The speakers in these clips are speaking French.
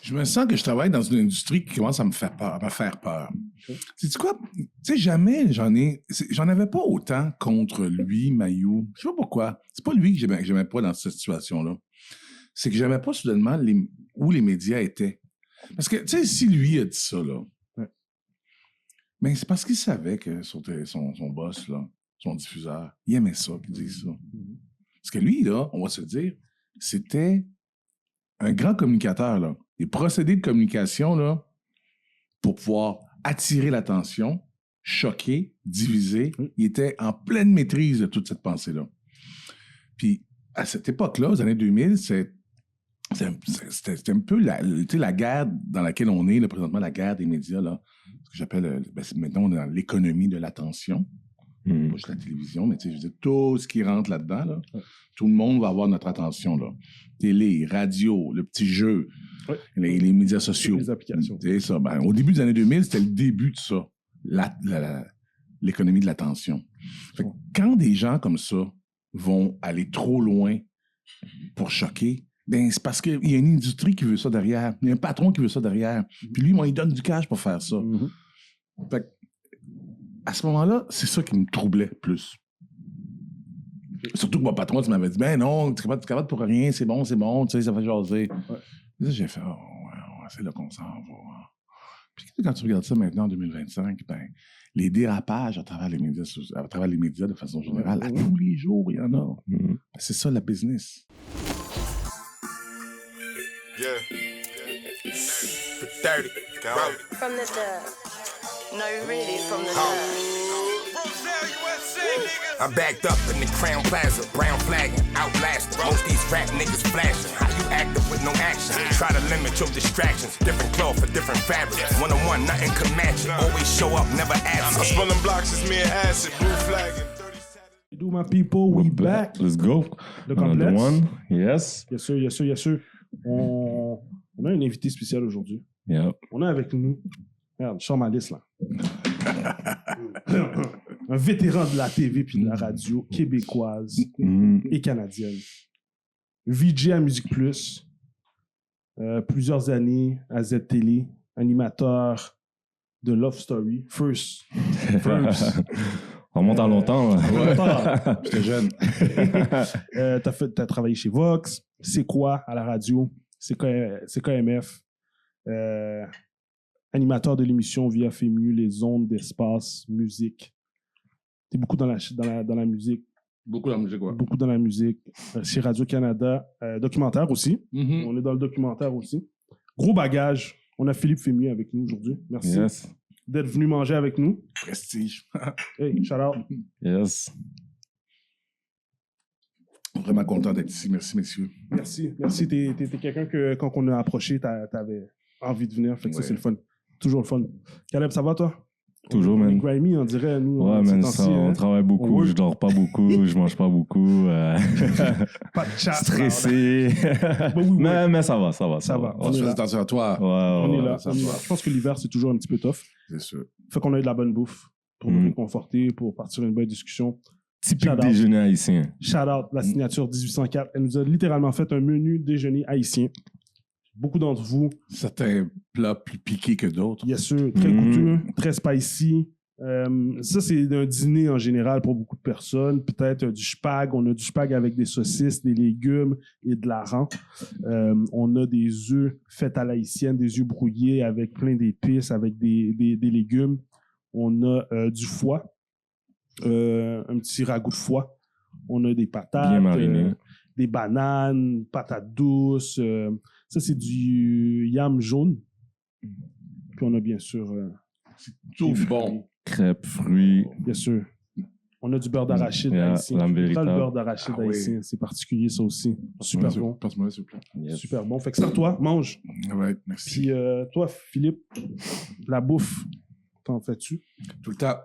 Je me sens que je travaille dans une industrie qui commence à me faire peur. Okay. Sais-tu quoi? Tu sais, jamais j'en avais pas autant contre lui, Mayu. Je sais pas pourquoi. C'est pas lui que j'aimais pas dans cette situation-là. C'est que j'aimais pas soudainement où les médias étaient. Parce que, tu sais, si lui a dit ça, là, mais c'est parce qu'il savait que son boss, là, son diffuseur, il aimait ça qu'il dise ça. Parce que lui, là, on va se le dire, c'était un grand communicateur, là. Des procédés de communication, là, pour pouvoir attirer l'attention, choquer, diviser. Il était en pleine maîtrise de toute cette pensée-là. Puis, à cette époque-là, aux années 2000, c'était un peu la guerre dans laquelle on est, là, présentement, la guerre des médias, là. Ce que j'appelle, maintenant, on est dans l'économie de l'attention. Pas juste la télévision, mais tu sais, je veux dire, tout ce qui rentre là-dedans, là, tout le monde va avoir notre attention, là. Télé, radio, le petit jeu, les médias sociaux. Les applications. C'est ça. Ben, au début des années 2000, c'était le début de ça. L'économie de l'attention. Fait que quand des gens comme ça vont aller trop loin pour choquer, ben c'est parce qu'il y a une industrie qui veut ça derrière. Il y a un patron qui veut ça derrière. Puis lui, il donne du cash pour faire ça. Fait que, à ce moment-là, c'est ça qui me troublait plus. Surtout que mon patron, tu m'avais dit, ben non, tu es capable pour rien, c'est bon, tu sais, ça fait jaser. Là, j'ai fait, c'est là qu'on s'en va. Puis quand tu regardes ça maintenant, en 2025, ben, les dérapages à travers les médias de façon générale, à tous les jours, il y en a. Ben, c'est ça, la business. Yeah. 30. From the dirt. No, really, from the dirt. I'm backed up in the Crown Plaza, brown flagging, outlasting. Most these rap niggas flashing. How you active with no action? Try to limit your distractions. Different cloth for different fabrics. One-on-one, nothing can match it. Always show up, never absent. I'm spilling blocks, it's me and acid, blue flagging. Do my people, we back. Let's go. Le complexe. One. Yes. Yes, sir. On a un invité spécial aujourd'hui. Yep. On a avec nous, merde, je sors ma liste là. Un vétéran de la TV puis de la radio québécoise et canadienne. VJ à Musique Plus. Plusieurs années à Z-Télé. Animateur de Love Story. First. On monte en longtemps. Là. J'étais jeune. T'as travaillé chez Vox. C'est quoi à la radio? C'est KMF. Animateur de l'émission via FEMU, les ondes d'espace, musique. T'es beaucoup dans la musique. Beaucoup dans la musique, ouais. Beaucoup dans la musique. Chez Radio-Canada. Documentaire aussi. On est dans le documentaire aussi. Gros bagage. On a Philippe Fémieux avec nous aujourd'hui. Merci d'être venu manger avec nous. Prestige. Hey, shout out. Yes. Vraiment content d'être ici. Merci, messieurs. Merci. T'es quelqu'un que, quand on a approché, t'avais envie de venir. Fait que ça, c'est le fun. Toujours le fun. Caleb, ça va, toi? Toujours, man. Grimy, on dirait, nous. Ouais, man, ça, on travaille beaucoup. Je dors pas beaucoup. Je mange pas beaucoup. Pas de chat. Stressé. Mais ça va. On se fait attention à toi. On est là. Je pense que l'hiver, c'est toujours un petit peu tough. C'est sûr. Fait qu'on a eu de la bonne bouffe pour nous réconforter, pour partir une bonne discussion. Typique déjeuner haïtien. Shout out, la signature 1804. Elle nous a littéralement fait un menu déjeuner haïtien. Beaucoup d'entre vous. Certains plats plus piqués que d'autres. Bien sûr, très goûteux, très spicy. Ça, c'est un dîner en général pour beaucoup de personnes. Peut-être du spag. On a du spag avec des saucisses, des légumes et de l'hareng. On a des œufs faits à l'haïtienne, des œufs brouillés avec plein d'épices, avec des légumes. On a du foie, un petit ragoût de foie. On a des patates. Bien mariné. Des bananes, patates douces. Ça, c'est du yam jaune. Puis on a bien sûr... tout bon. Crêpes, fruits. Bien sûr. On a du beurre d'arachide haïtien. Le beurre d'arachide haïtien. C'est particulier, ça aussi. Super bon. Passe-moi, s'il vous plaît. Yes. Super bon. Fait que c'est toi, mange. Ouais, merci. Puis toi, Philippe, la bouffe, t'en fais-tu? Tout le temps.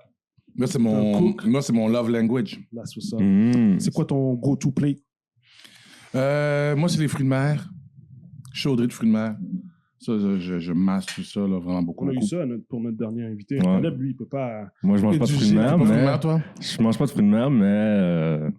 Moi, c'est mon love language. Là, c'est ça. C'est quoi ton go-to plate? Moi, c'est les fruits de mer. Chaudrée de fruits de mer. Ça, je masse tout ça, là, vraiment beaucoup. On a eu ça pour notre dernier invité. Ouais. Caleb, lui, il peut pas... Moi, je mange pas de fruits de mer, mais... mais... toi? Je mange pas de fruits de mer, mais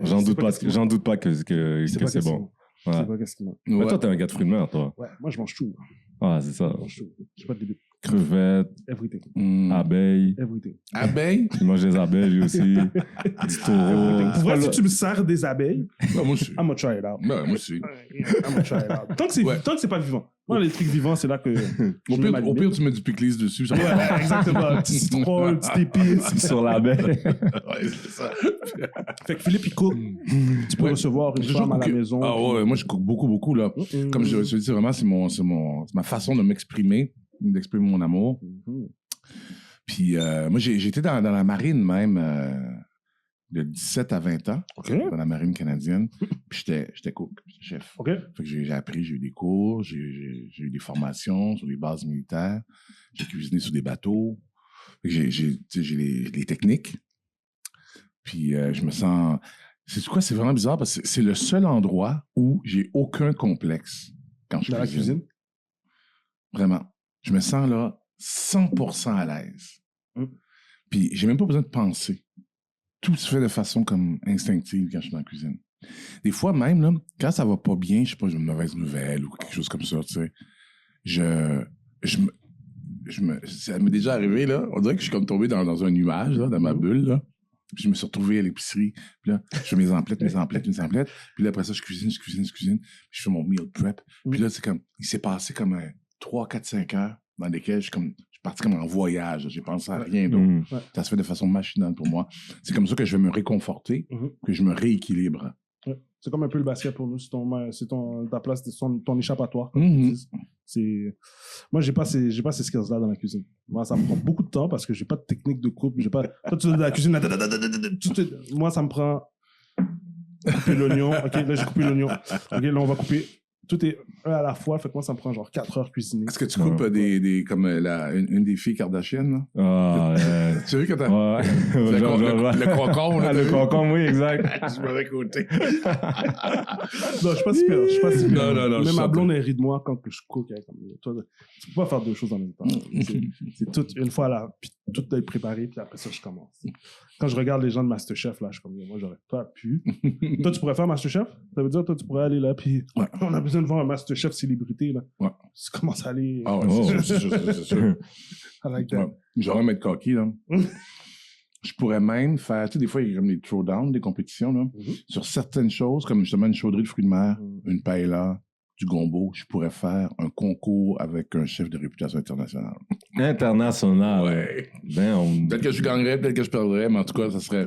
j'en doute pas que c'est bon. Je sais pas qu'est-ce qu'il mange. Mais toi, t'es un gars de fruits de mer, toi. Ouais, moi, je mange tout. Ah, c'est ça. Je sais pas de début. Crevettes, Everything. abeilles. Everything. Abeilles? Il mange des abeilles, lui aussi. Du taureau. Pour vrai, si tu me sers des abeilles, Ben, moi aussi. I'm gonna try it out. Ben, moi aussi. I'm gonna try it out. Tant que c'est pas vivant. Moi, les trucs vivants, c'est là que. Au pire, tu mets du pickles dessus. Ça va. Ouais, exactement. Un petit citron, un petit épice. Sur l'abeille. Ouais, c'est ça. Fait que Philippe, il cook. Tu peux Ouais. recevoir une J'ai femme à la cooké. maison. Ah ouais, moi, je cook beaucoup, là. Comme je te dis, vraiment, c'est ma façon de m'exprimer, d'exprimer mon amour. Puis, moi, j'ai été dans la marine même de 17 à 20 ans, OK. dans la marine canadienne. Puis, j'étais cook, j'étais chef. OK. Fait que j'ai appris, j'ai eu des cours, j'ai eu des formations sur les bases militaires, j'ai cuisiné sur des bateaux. Fait que j'ai les techniques. Puis, je me sens... C'est quoi? C'est vraiment bizarre parce que c'est le seul endroit où j'ai aucun complexe quand je Dans la cuisine? Vraiment. Je me sens là 100% à l'aise. Puis j'ai même pas besoin de penser. Tout se fait de façon comme instinctive quand je suis dans la cuisine. Des fois même, là, quand ça va pas bien, je sais pas, j'ai une mauvaise nouvelle ou quelque chose comme ça, tu sais, ça m'est déjà arrivé, là, on dirait que je suis comme tombé dans un nuage, là, dans ma bulle, là. Puis je me suis retrouvé à l'épicerie. Puis là, je fais mes emplettes. Puis là, après ça, je cuisine. Puis je fais mon meal prep. Puis là, c'est comme, il s'est passé comme 3, 4, 5 heures dans lesquelles je suis parti comme en voyage. J'ai pensé à rien d'autre. Ça se fait de façon machinale pour moi. C'est comme ça que je vais me réconforter, que je me rééquilibre. Ouais. C'est comme un peu le basket pour nous. C'est ta place, ton échappatoire. Moi, j'ai pas ces skills-là dans la cuisine. Moi, ça me prend beaucoup de temps parce que j'ai pas de technique de coupe. Toi, tu es dans la cuisine. Moi, ça me prend couper l'oignon. OK, là, j'ai coupé l'oignon. OK, là, on va couper. Tout est un à la fois. Fait que moi, ça me prend genre 4 heures cuisiner. Est-ce que tu coupes comme une des filles Kardashian, là? Ah, Tu as vu quand t'as... ouais. Le concombre, là, Le t'as vu? concombre, oui, exact. Je me récoltais. Non, je suis pas si pire. Non, Même je ma sens blonde, elle rit de moi quand que je cook. Toi, tu peux pas faire deux choses en même temps. C'est tout une fois là, puis tout est préparé, puis après ça, je commence. Quand je regarde les gens de MasterChef, là, je suis comme, moi, j'aurais pas pu. Toi, tu pourrais faire MasterChef? Ça veut dire, toi, tu pourrais aller là, puis on a besoin de voir un MasterChef célébrité, là. Ouais. Tu commences à aller... Ah ouais, c'est sûr. I like that. Ouais. J'aurais mettre coquille, là. Je pourrais même faire, tu sais, des fois, il y a comme des throwdowns, des compétitions, là. Sur certaines choses, comme justement une chaudrée de fruits de mer, une paella, du gombo, je pourrais faire un concours avec un chef de réputation internationale. International. Ouais. Ben, Peut-être que je gagnerais, peut-être que je perdrais, mais en tout cas, ça serait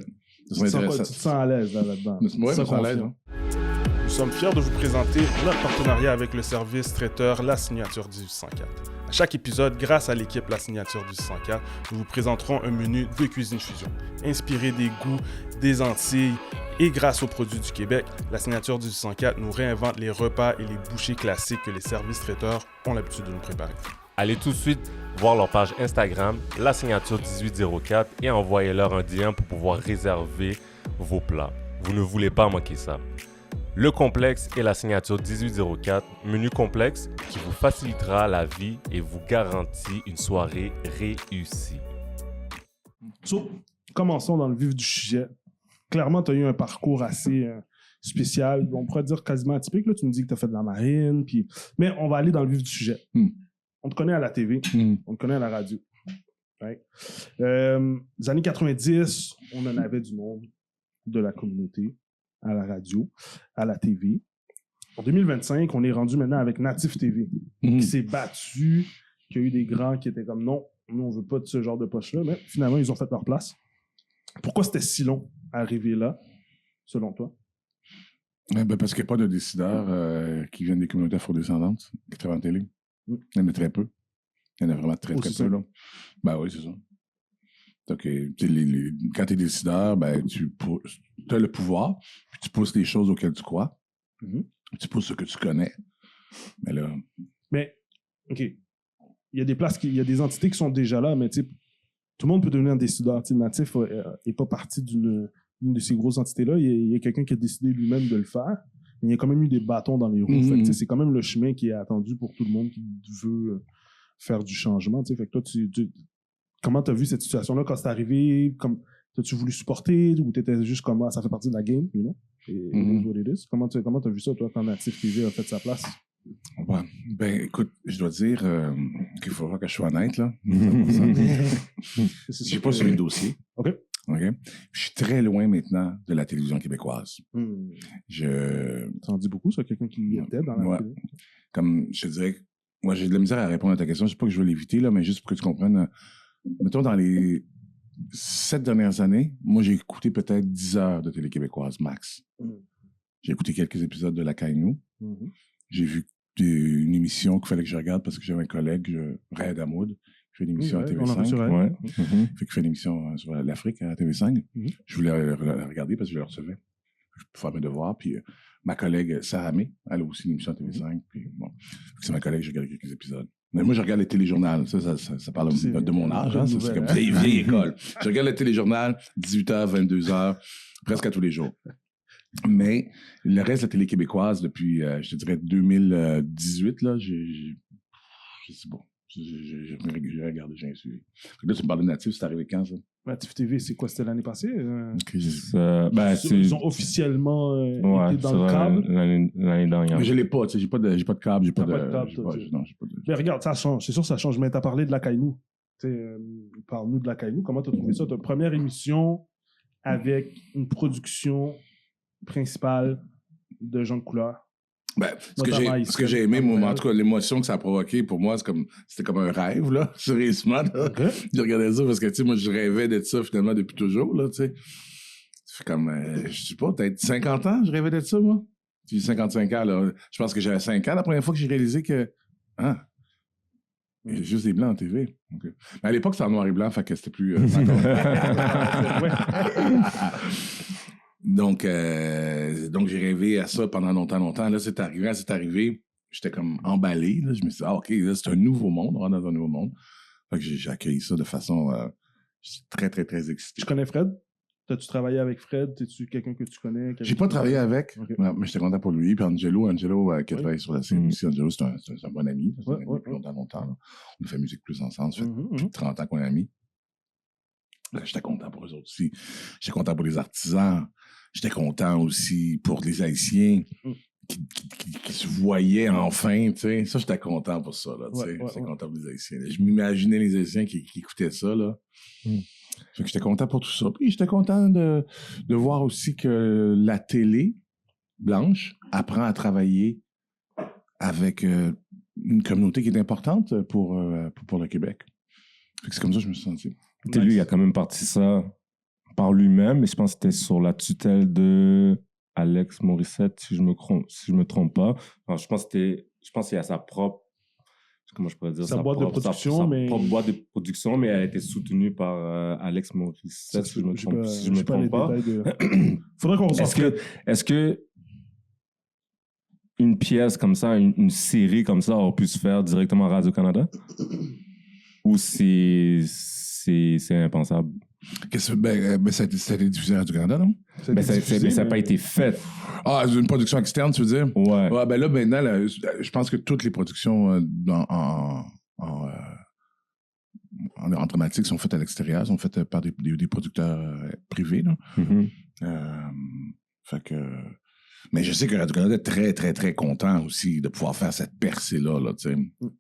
intéressant. Tu te sens à l'aise là-dedans. Ouais, je me sens à l'aise. confiant. Hein. Nous sommes fiers de vous présenter notre partenariat avec le service traiteur La Signature 1804. À chaque épisode, grâce à l'équipe La Signature 1804, nous vous présenterons un menu de cuisine fusion, inspiré des goûts des Antilles et grâce aux produits du Québec. La Signature 1804 nous réinvente les repas et les bouchées classiques que les services traiteurs ont l'habitude de nous préparer. Allez tout de suite voir leur page Instagram, La Signature 1804, et envoyez-leur un DM pour pouvoir réserver vos plats. Vous ne voulez pas manquer ça. Le complexe et la signature 1804, menu complexe qui vous facilitera la vie et vous garantit une soirée réussie. So, commençons dans le vif du sujet. Clairement, tu as eu un parcours assez spécial, on pourrait dire quasiment atypique. Là, tu me dis que tu as fait de la marine, mais on va aller dans le vif du sujet. On te connaît à la TV, on te connaît à la radio. Right? Les années 90, on en avait du monde de la communauté à la radio, à la TV. En 2025, on est rendu maintenant avec Natif TV, qui s'est battu, qui a eu des grands qui étaient comme non, nous on veut pas de ce genre de poste-là, mais finalement ils ont fait leur place. Pourquoi c'était si long à arriver là, selon toi? Parce qu'il n'y a pas de décideurs qui viennent des communautés afrodescendantes qui travaillent en télé. Il y en a très peu. Il y en a vraiment très peu. Là. Ben oui, c'est ça. Donc, quand tu es décideur, ben, tu as le pouvoir, puis tu pousses les choses auxquelles tu crois. Tu pousses ce que tu connais. Mais là... Mais, OK. Il y a des places, il y a des entités qui sont déjà là, mais tout le monde peut devenir un décideur. Natif n'est pas partie d'une de ces grosses entités-là. Il y a quelqu'un qui a décidé lui-même de le faire. Mais il y a quand même eu des bâtons dans les roues. Fait que, c'est quand même le chemin qui est attendu pour tout le monde qui veut faire du changement. Fait que toi, comment tu as vu cette situation-là quand c'est arrivé? T'as-tu voulu supporter ou t'étais juste comme ça fait partie de la game, you know? Et what it is. Comment t'as vu ça, toi, quand Natif TV a fait sa place? Ouais. Ben, écoute, je dois dire qu'il faut voir que je sois honnête, là. 100%. J'ai pas suivi le dossier. OK. Je suis très loin maintenant de la télévision québécoise. Ça en dit beaucoup, ça, quelqu'un qui était dans la télé. Comme je te dirais, moi, j'ai de la misère à répondre à ta question. Je sais pas que je veux l'éviter, là, mais juste pour que tu comprennes. Mettons, dans les 7 dernières années, moi, j'ai écouté peut-être 10 heures de télé québécoise, max. J'ai écouté quelques épisodes de La Caille-Nou. J'ai vu une émission qu'il fallait que je regarde parce que j'avais un collègue, Rayad Hamoud, qui fait une émission à TV5. Fait qu'il fait une émission sur l'Afrique à TV5. Je voulais la regarder parce que je le recevais. Je peux faire mes devoirs. Puis ma collègue Sarah May, elle a aussi une émission à TV5. Puis bon, c'est ma collègue, je regarde quelques épisodes. Mais moi, je regarde les téléjournals. Ça parle de mon âge. Hein? C'est comme vieille école. Je regarde le téléjournal 18h, 22h, presque à tous les jours. Mais le reste de la télé québécoise, depuis, je te dirais, 2018, là, je sais pas. J'ai regardé, j'ai suivi. Là, tu me parles de Natif, c'est arrivé quand, ça? Natif TV, c'est quoi? C'était l'année passée? Ils ont officiellement été dans le câble. L'année dernière. Mais je l'ai pas, tu sais, j'ai pas de câble, j'ai pas de... Non, j'ai pas de... Mais regarde, ça change. C'est sûr, ça change. Mais t'as parlé de La Caille-Nou. Parle-nous de La Caille-Nou. Comment t'as trouvé ça? Ta première émission avec une production principale de gens de couleur. Ben, ce que j'ai aimé, moi, en tout cas, l'émotion que ça a provoqué, pour moi, c'était comme un rêve, là, sérieusement. Là. Okay. Je regardais ça parce que, tu sais, moi, je rêvais d'être ça, finalement, depuis toujours, là, tu sais. Ça fait comme, je sais pas, peut-être 50 ans, je rêvais d'être ça, moi. J'ai 55 ans, là. Je pense que j'avais 5 ans la première fois que j'ai réalisé que, il y a juste des blancs en TV. Okay. Mais à l'époque, c'était en noir et blanc, fait que c'était plus... Donc, j'ai rêvé à ça pendant longtemps. Là, c'est arrivé. J'étais comme emballé. Là. Je me suis dit, OK, là, c'est un nouveau monde. On rentre dans un nouveau monde. Fait que j'ai accueilli ça de façon très, très, très excitée. Tu connais Fred? T'as-tu travaillé avec Fred? T'es-tu quelqu'un que tu connais? J'ai pas travaillé avec, mais j'étais content pour lui. Puis Angelo qui a travaillé sur la scène aussi. Angelo, c'est un bon ami. C'est un ami depuis longtemps. Là. On a fait musique plus ensemble. Ça fait plus de 30 ans qu'on est amis. J'étais content pour eux autres aussi. J'étais content pour les artisans. J'étais content aussi pour les Haïtiens qui se voyaient enfin, tu sais. Ça, j'étais content pour ça, là, tu sais. J'étais content pour les Haïtiens. Je m'imaginais les Haïtiens qui écoutaient ça, là. Fait que j'étais content pour tout ça. Puis j'étais content de voir aussi que la télé blanche apprend à travailler avec une communauté qui est importante pour le Québec. Fait que c'est comme ça que je me suis senti. Lui, il a quand même parti ça par lui-même, mais je pense que c'était sur la tutelle de Alex Morissette, si je me trompe pas. Enfin, je pense qu'il a sa propre, comment je pourrais dire, sa boîte de production, sa propre boîte de production, mais elle a été soutenue par Alex Morissette, si je me trompe pas. Faudrait qu'on s'en Est-ce que une pièce comme ça, une série comme ça aurait pu se faire directement à Radio-Canada? Ou c'est impensable? Ça a été diffusé à Radio-Canada, non? Mais ça n'a pas été fait. Ah, une production externe, tu veux dire? Ouais. Ben là, maintenant, je pense que toutes les productions en dramatique sont faites à l'extérieur, sont faites par des producteurs privés, là. Fait que... Mais je sais que Radio-Canada est très, très, très content aussi de pouvoir faire cette percée-là, là, tu sais.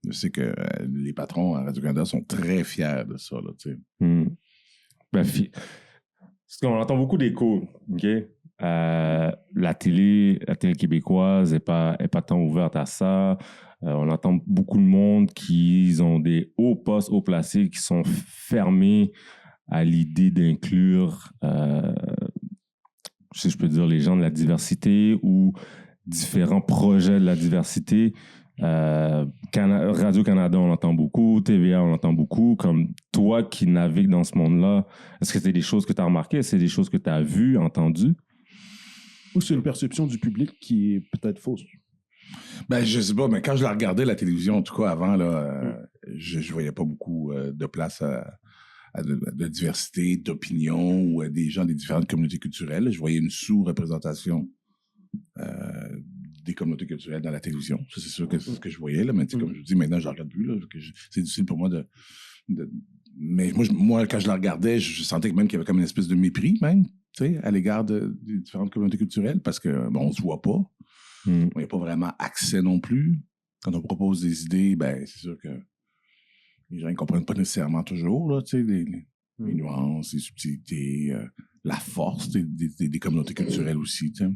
Je sais que les patrons à Radio-Canada sont très fiers de ça, là, tu sais. Parce qu'on entend beaucoup d'échos, OK? La télé québécoise n'est pas tant ouverte à ça. On entend beaucoup de monde qui ont des hauts postes, hauts placés, qui sont fermés à l'idée d'inclure... si je peux dire, les gens de la diversité ou différents projets de la diversité. Radio-Canada, on l'entend beaucoup. TVA, on l'entend beaucoup. Comme toi qui navigues dans ce monde-là, est-ce que c'est des choses que tu as remarquées? Est-ce que c'est des choses que tu as vues, entendues? Ou c'est une perception du public qui est peut-être fausse? Ben, je sais pas, mais quand je la regardais, la télévision, en tout cas, avant, là, je voyais pas beaucoup de place de diversité, d'opinion ou des gens des différentes communautés culturelles. Je voyais une sous-représentation des communautés culturelles dans la télévision. Ça, c'est sûr que c'est ce que je voyais, là, mais comme je vous dis, maintenant, je ne la regarde plus. Là, c'est difficile pour moi mais moi, quand je la regardais, je sentais même qu'il y avait comme une espèce de mépris, même, à l'égard des différentes communautés culturelles, parce que on ne se voit pas. Il n'y a pas vraiment accès non plus. quand on propose des idées, ben, c'est sûr que les gens ne comprennent pas nécessairement toujours, là, tu sais, les nuances, les subtilités, la force des communautés culturelles aussi, tu sais.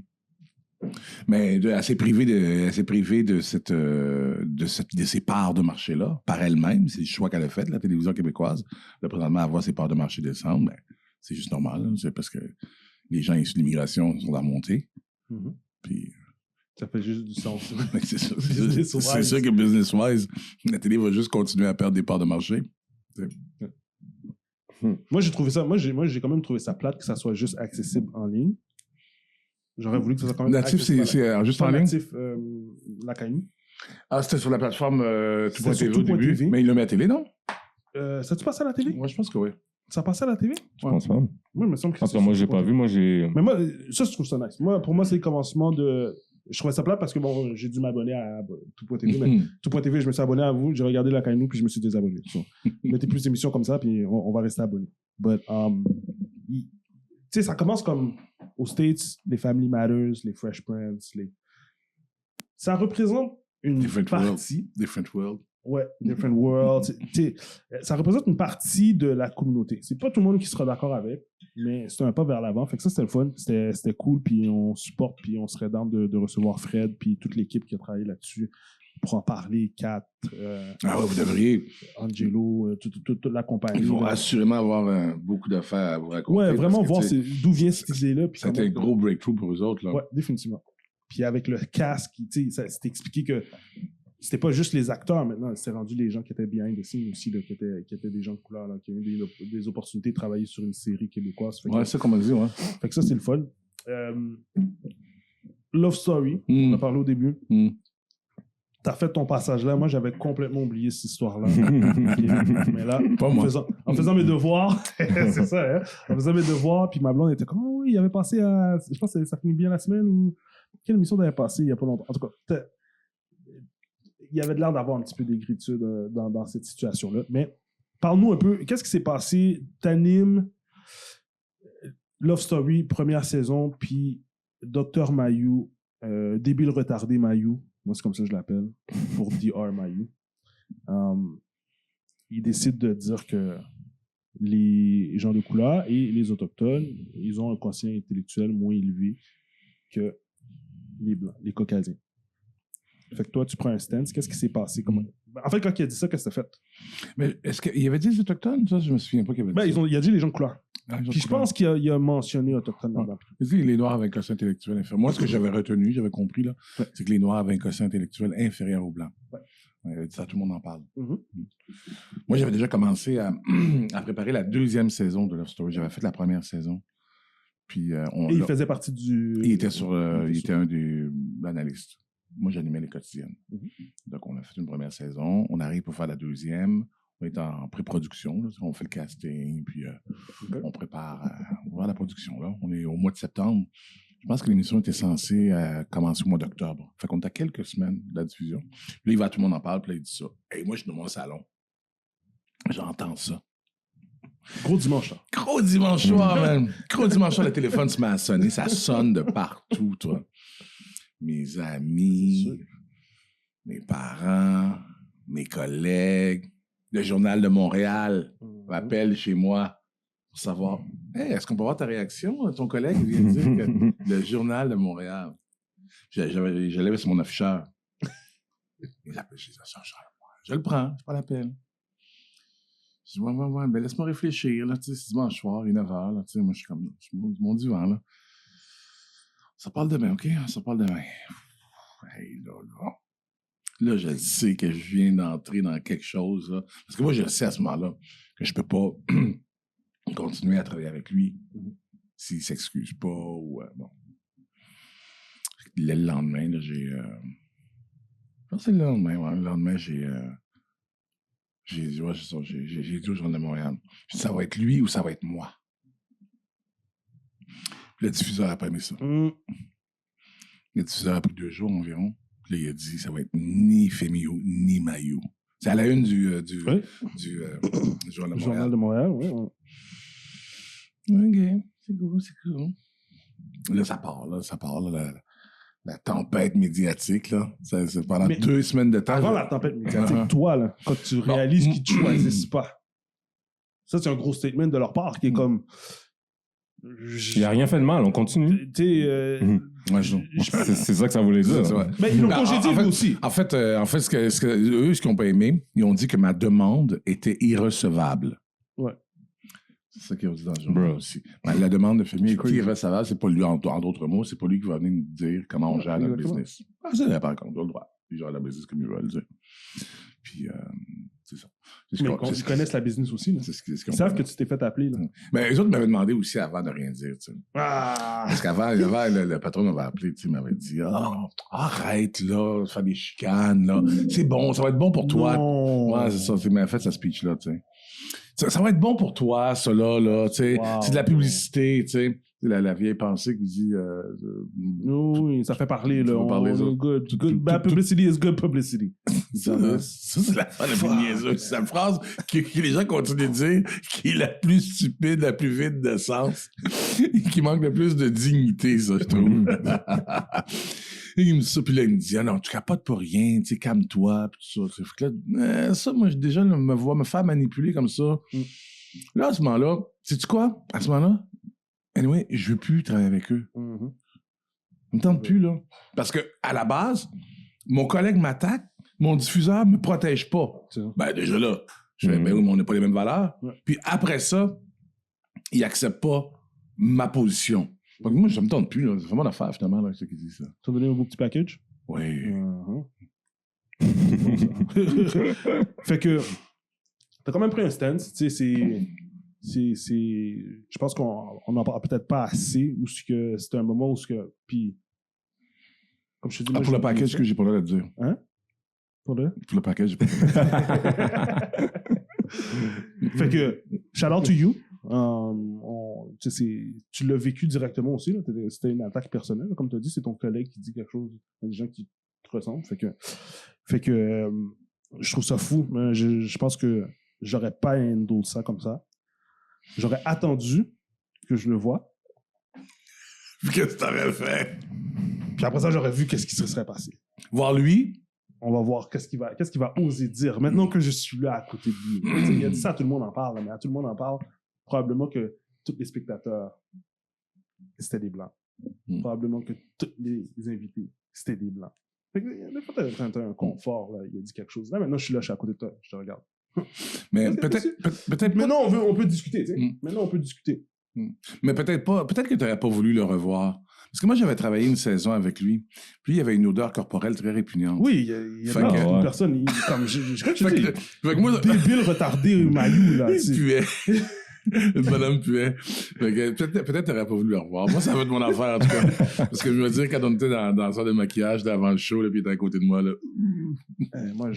Mais assez privée de ces parts de marché-là, par elle-même, c'est le choix qu'elle a fait, la télévision québécoise. Là, présentement, avoir ces parts de marché descendre, ben, c'est juste normal, là, c'est parce que les gens issus de l'immigration sont en montée. Puis... Ça fait juste du sens. c'est sûr que business-wise, la télé va juste continuer à perdre des parts de marché. Moi, j'ai trouvé ça... Moi, j'ai quand même trouvé ça plate que ça soit juste accessible en ligne. J'aurais voulu que ça soit quand même Natif, c'est juste en ligne? Natif, la CANU. Ah, c'était sur la plateforme Tout.tv au début. TV. Mais il le met à la télé, non? Ça tu passé à la télé? Moi, je pense que oui. Ça passait à la télé? Je pense pas. Moi, il me semble que En tout cas, moi, j'ai pas vu. Moi, j'ai... Mais moi, ça, je trouve ça nice. Pour moi, c'est le commencement de... Je trouvais ça plate parce que, bon, j'ai dû m'abonner à Tout.tv, mais Tout.tv, je me suis abonné à vous, j'ai regardé la CANU, puis je me suis désabonné. So, mettez plus d'émissions comme ça, puis on va rester abonné. But, tu sais, ça commence comme aux States, les Family Matters, les Fresh Prince, ça représente une partie... Different World. Ouais, Different World. Ça représente une partie de la communauté. C'est pas tout le monde qui sera d'accord avec, mais c'est un pas vers l'avant. Fait que ça, c'était le fun. C'était cool, puis on supporte, puis on serait dans de recevoir Fred, puis toute l'équipe qui a travaillé là-dessus pour en parler, Kat, ah ouais, vous devriez. Angelo, toute la compagnie. Ils vont assurément avoir beaucoup d'affaires à vous raconter. Ouais, vraiment voir d'où vient cette idée-là. C'était un gros breakthrough pour eux autres. Là. Ouais, définitivement. Puis avec le casque, c'était expliqué que c'était pas juste les acteurs maintenant, c'était rendu les gens qui étaient behind the scenes aussi, là, qui étaient des gens de couleur, là, qui ont eu des opportunités de travailler sur une série québécoise. Ouais, c'est ça qu'on m'a dit, ouais. Fait que ça, c'est le fun. Love Story, on a parlé au début. T'as fait ton passage là. Moi, j'avais complètement oublié cette histoire-là. Mais là, en faisant mes devoirs, c'est ça, hein? En faisant mes devoirs, puis ma blonde était comme, oh oui, il avait passé à... Je pense que ça finit bien la semaine ou... Quelle émission t'avais passé il y a pas longtemps? En tout cas, il y avait de l'air d'avoir un petit peu d'écriture dans cette situation-là. Mais parle-nous un peu, qu'est-ce qui s'est passé? T'animes Love Story, première saison, puis Dr. Mayou, débile retardé Mayou, moi c'est comme ça que je l'appelle, pour Dr. Mayou. Il décide de dire que les gens de couleur et les autochtones, ils ont un quotient intellectuel moins élevé que les blancs, les caucasiens. Fait que toi, tu prends un stance. Qu'est-ce qui s'est passé? En fait, quand il a dit ça, qu'est-ce que t'as fait? Mais est-ce qu'il avait dit les Autochtones? Ça, je me souviens pas qu'il avait dit ça. Il a dit les gens de couleur. Puis je pense qu'il a mentionné Autochtones là-dedans. Il dit les Noirs avec un quotient intellectuel inférieur. Moi, ce que j'avais retenu, j'avais compris, là, c'est que les Noirs avaient un quotient intellectuel inférieur aux Blancs. Ouais. Ça, tout le monde en parle. Moi, j'avais déjà commencé à préparer la deuxième saison de Love Story. J'avais fait la première saison. Puis, il faisait partie du... Il était un des analystes. Moi, j'animais les quotidiennes. Donc, on a fait une première saison. On arrive pour faire la deuxième. On est en pré-production. Là. On fait le casting, puis on prépare la production. Là. On est au mois de septembre. Je pense que l'émission était censée commencer au mois d'octobre. Fait qu'on est à quelques semaines de la diffusion. Là, il va, tout le monde en parle, puis là, il dit ça. Et moi, je suis dans mon salon. J'entends ça. Gros dimanche, là. Gros dimanche soir, man. Gros dimanche soir, le téléphone se met à sonner. Ça sonne de partout, toi. Mes amis, mes parents, mes collègues, le Journal de Montréal m'appelle chez moi pour savoir hey, est-ce qu'on peut avoir ta réaction? Ton collègue vient de dire que le Journal de Montréal. Je l'avais sur mon afficheur. Il appelle chez je le prends, je prends l'appel. Je dis ouais, ben laisse-moi réfléchir. Là, c'est dimanche soir, il est 9h. Là, moi, je suis comme mon divan. Là. Ça parle demain, OK? Ça parle demain. Hey, là, je sais que je viens d'entrer dans quelque chose. Là. Parce que moi, je sais à ce moment-là que je peux pas continuer à travailler avec lui s'il s'excuse pas ou... bon. Le lendemain, là, j'ai... Je pense que c'est le lendemain, ouais. Le lendemain, j'ai dit au Journal de Montréal. J'ai dit, ça va être lui ou ça va être moi? Puis le diffuseur n'a pas aimé ça. Le diffuseur a pris 2 jours environ. Puis là, il a dit, ça va être ni Fémio, ni Mayou. C'est à la une du Journal de Montréal. Oui. OK, c'est cool. Là, ça part. La tempête médiatique, là. C'est pendant 2 semaines de temps. Avant la tempête médiatique, toi, là, quand tu réalises qu'ils te choisissent pas, ça, c'est un gros statement de leur part qui est comme... Il a rien fait de mal, on continue. C'est ça que ça voulait dire. Mais ils l'ont congédié lui aussi. En fait, eux, ce qu'ils n'ont pas aimé, ils ont dit que ma demande était irrecevable. Ouais. C'est ça qu'ils ont dit dans le journal aussi. Ben, la demande de Femi est irrecevable, c'est pas lui, en d'autres mots, c'est pas lui qui va venir nous dire comment on gère notre business. Ah, c'est par contre, on a le droit. Ils gèrent la business comme ils veulent le dire. Puis, c'est ça. Mais ils connaissent la business aussi. Là. Ils savent que tu t'es fait appeler. Là. Mais eux autres m'avaient demandé aussi avant de rien dire. Tu sais. Parce qu'avant, le patron m'avait appelé, il m'avait dit arrête là, faire des chicanes, là. C'est bon, ça va être bon pour toi. Non. Ouais, c'est ça. Il m'a fait ce speech-là. Tu sais. Ça va être bon pour toi, ça là. Tu sais. C'est de la publicité. Tu sais. La vieille pensée qui dit. Oui, ça fait parler. Là. Good. Bad publicity is good publicity. Ça, c'est la plus niaiseuse. C'est la phrase que les gens continuent de dire qui est la plus stupide, la plus vide de sens, et qui manque le plus de dignité, ça, je trouve. Et il me dit ça, puis là, il me dit, non, tu capotes pour rien, tu sais, calme-toi, puis tout ça. Fait que là, ça, moi, déjà, me faire manipuler comme ça. Là, à ce moment-là, sais-tu quoi? À ce moment-là, anyway, je veux plus travailler avec eux. Ils me tentent plus, là. Parce que, à la base, mon collègue m'attaque, mon diffuseur me protège pas. Ben, déjà là, je fais, ben oui, mais on n'a pas les mêmes valeurs. Puis après ça, il accepte pas ma position. Donc moi, ça me tente plus, là. C'est vraiment l'affaire, finalement, là, ceux qui disent ça. Tu as donné un beau petit package? Oui. Fait que, t'as quand même pris un stance, tu sais, je pense qu'on n'en parle peut-être pas assez, ou que c'était un moment où puis, comme je te dis... Pour le package que j'ai pas l'air de dire. Hein? Pour le package, j'ai pas Fait que, shout out to you. Tu l'as vécu directement aussi. Là. C'était une attaque personnelle. Comme tu as dit, c'est ton collègue qui dit quelque chose. Il y a des gens qui te ressemblent. Fait que je trouve ça fou. Je pense que j'aurais pas handlé ça comme ça. J'aurais attendu que je le voie. Qu'est-ce que t'aurais fait? Puis après ça, j'aurais vu qu'est-ce qui se serait passé. Voir lui? On va voir qu'est-ce qu'il va oser dire. Maintenant que je suis là à côté de lui. Il a dit ça, tout le monde en parle. Mais à tout le monde en parle, probablement que tous les spectateurs, c'était des Blancs. Probablement que tous les invités, c'était des Blancs. Fait que, des fois, t'as un confort. Là. Il a dit quelque chose. Là, maintenant, je suis à côté de toi. Je te regarde. Mais peut-être. Maintenant, on peut discuter. Tu sais. Maintenant, on peut discuter. Mais peut-être pas. Peut-être que tu n'aurais pas voulu le revoir. Parce que moi, j'avais travaillé une saison avec lui. Puis il y avait une odeur corporelle très répugnante. Oui, il y a une personne. Comme moi, débile, retardé, maillot, là. Il puait. Le bonhomme puait. Peut-être tu n'aurais pas voulu le revoir. Moi, ça va être mon affaire, en tout cas. Parce que je me dis, quand on était dans la salle de maquillage, là, avant le show, là, puis il était à côté de moi, là. Moi,